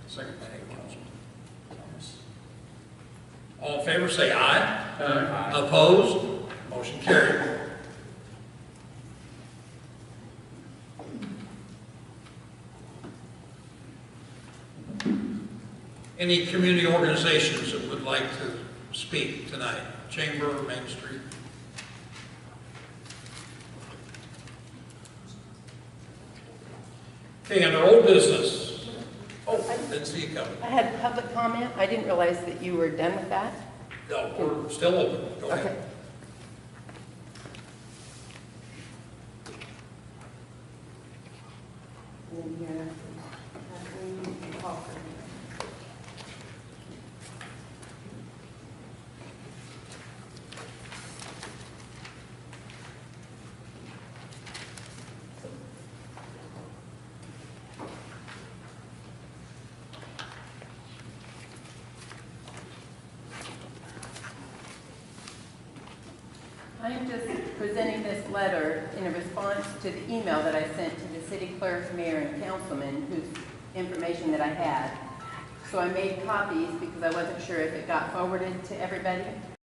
Second by Councilman Thomas. All in favor, say aye. Aye. Opposed? Motion carried. Any community organizations that would like to speak tonight? Chamber, Main Street. Okay, under old business. Oh, I didn't see you coming. I had public comment. I didn't realize that you were done with that. No, we're still open. Go ahead. Okay. And then here, Kathleen Walker. I am just presenting this letter in a response to the email that I sent to the city clerk, mayor, and councilman, whose information that I had. So I made copies because I wasn't sure if it got forwarded to everybody.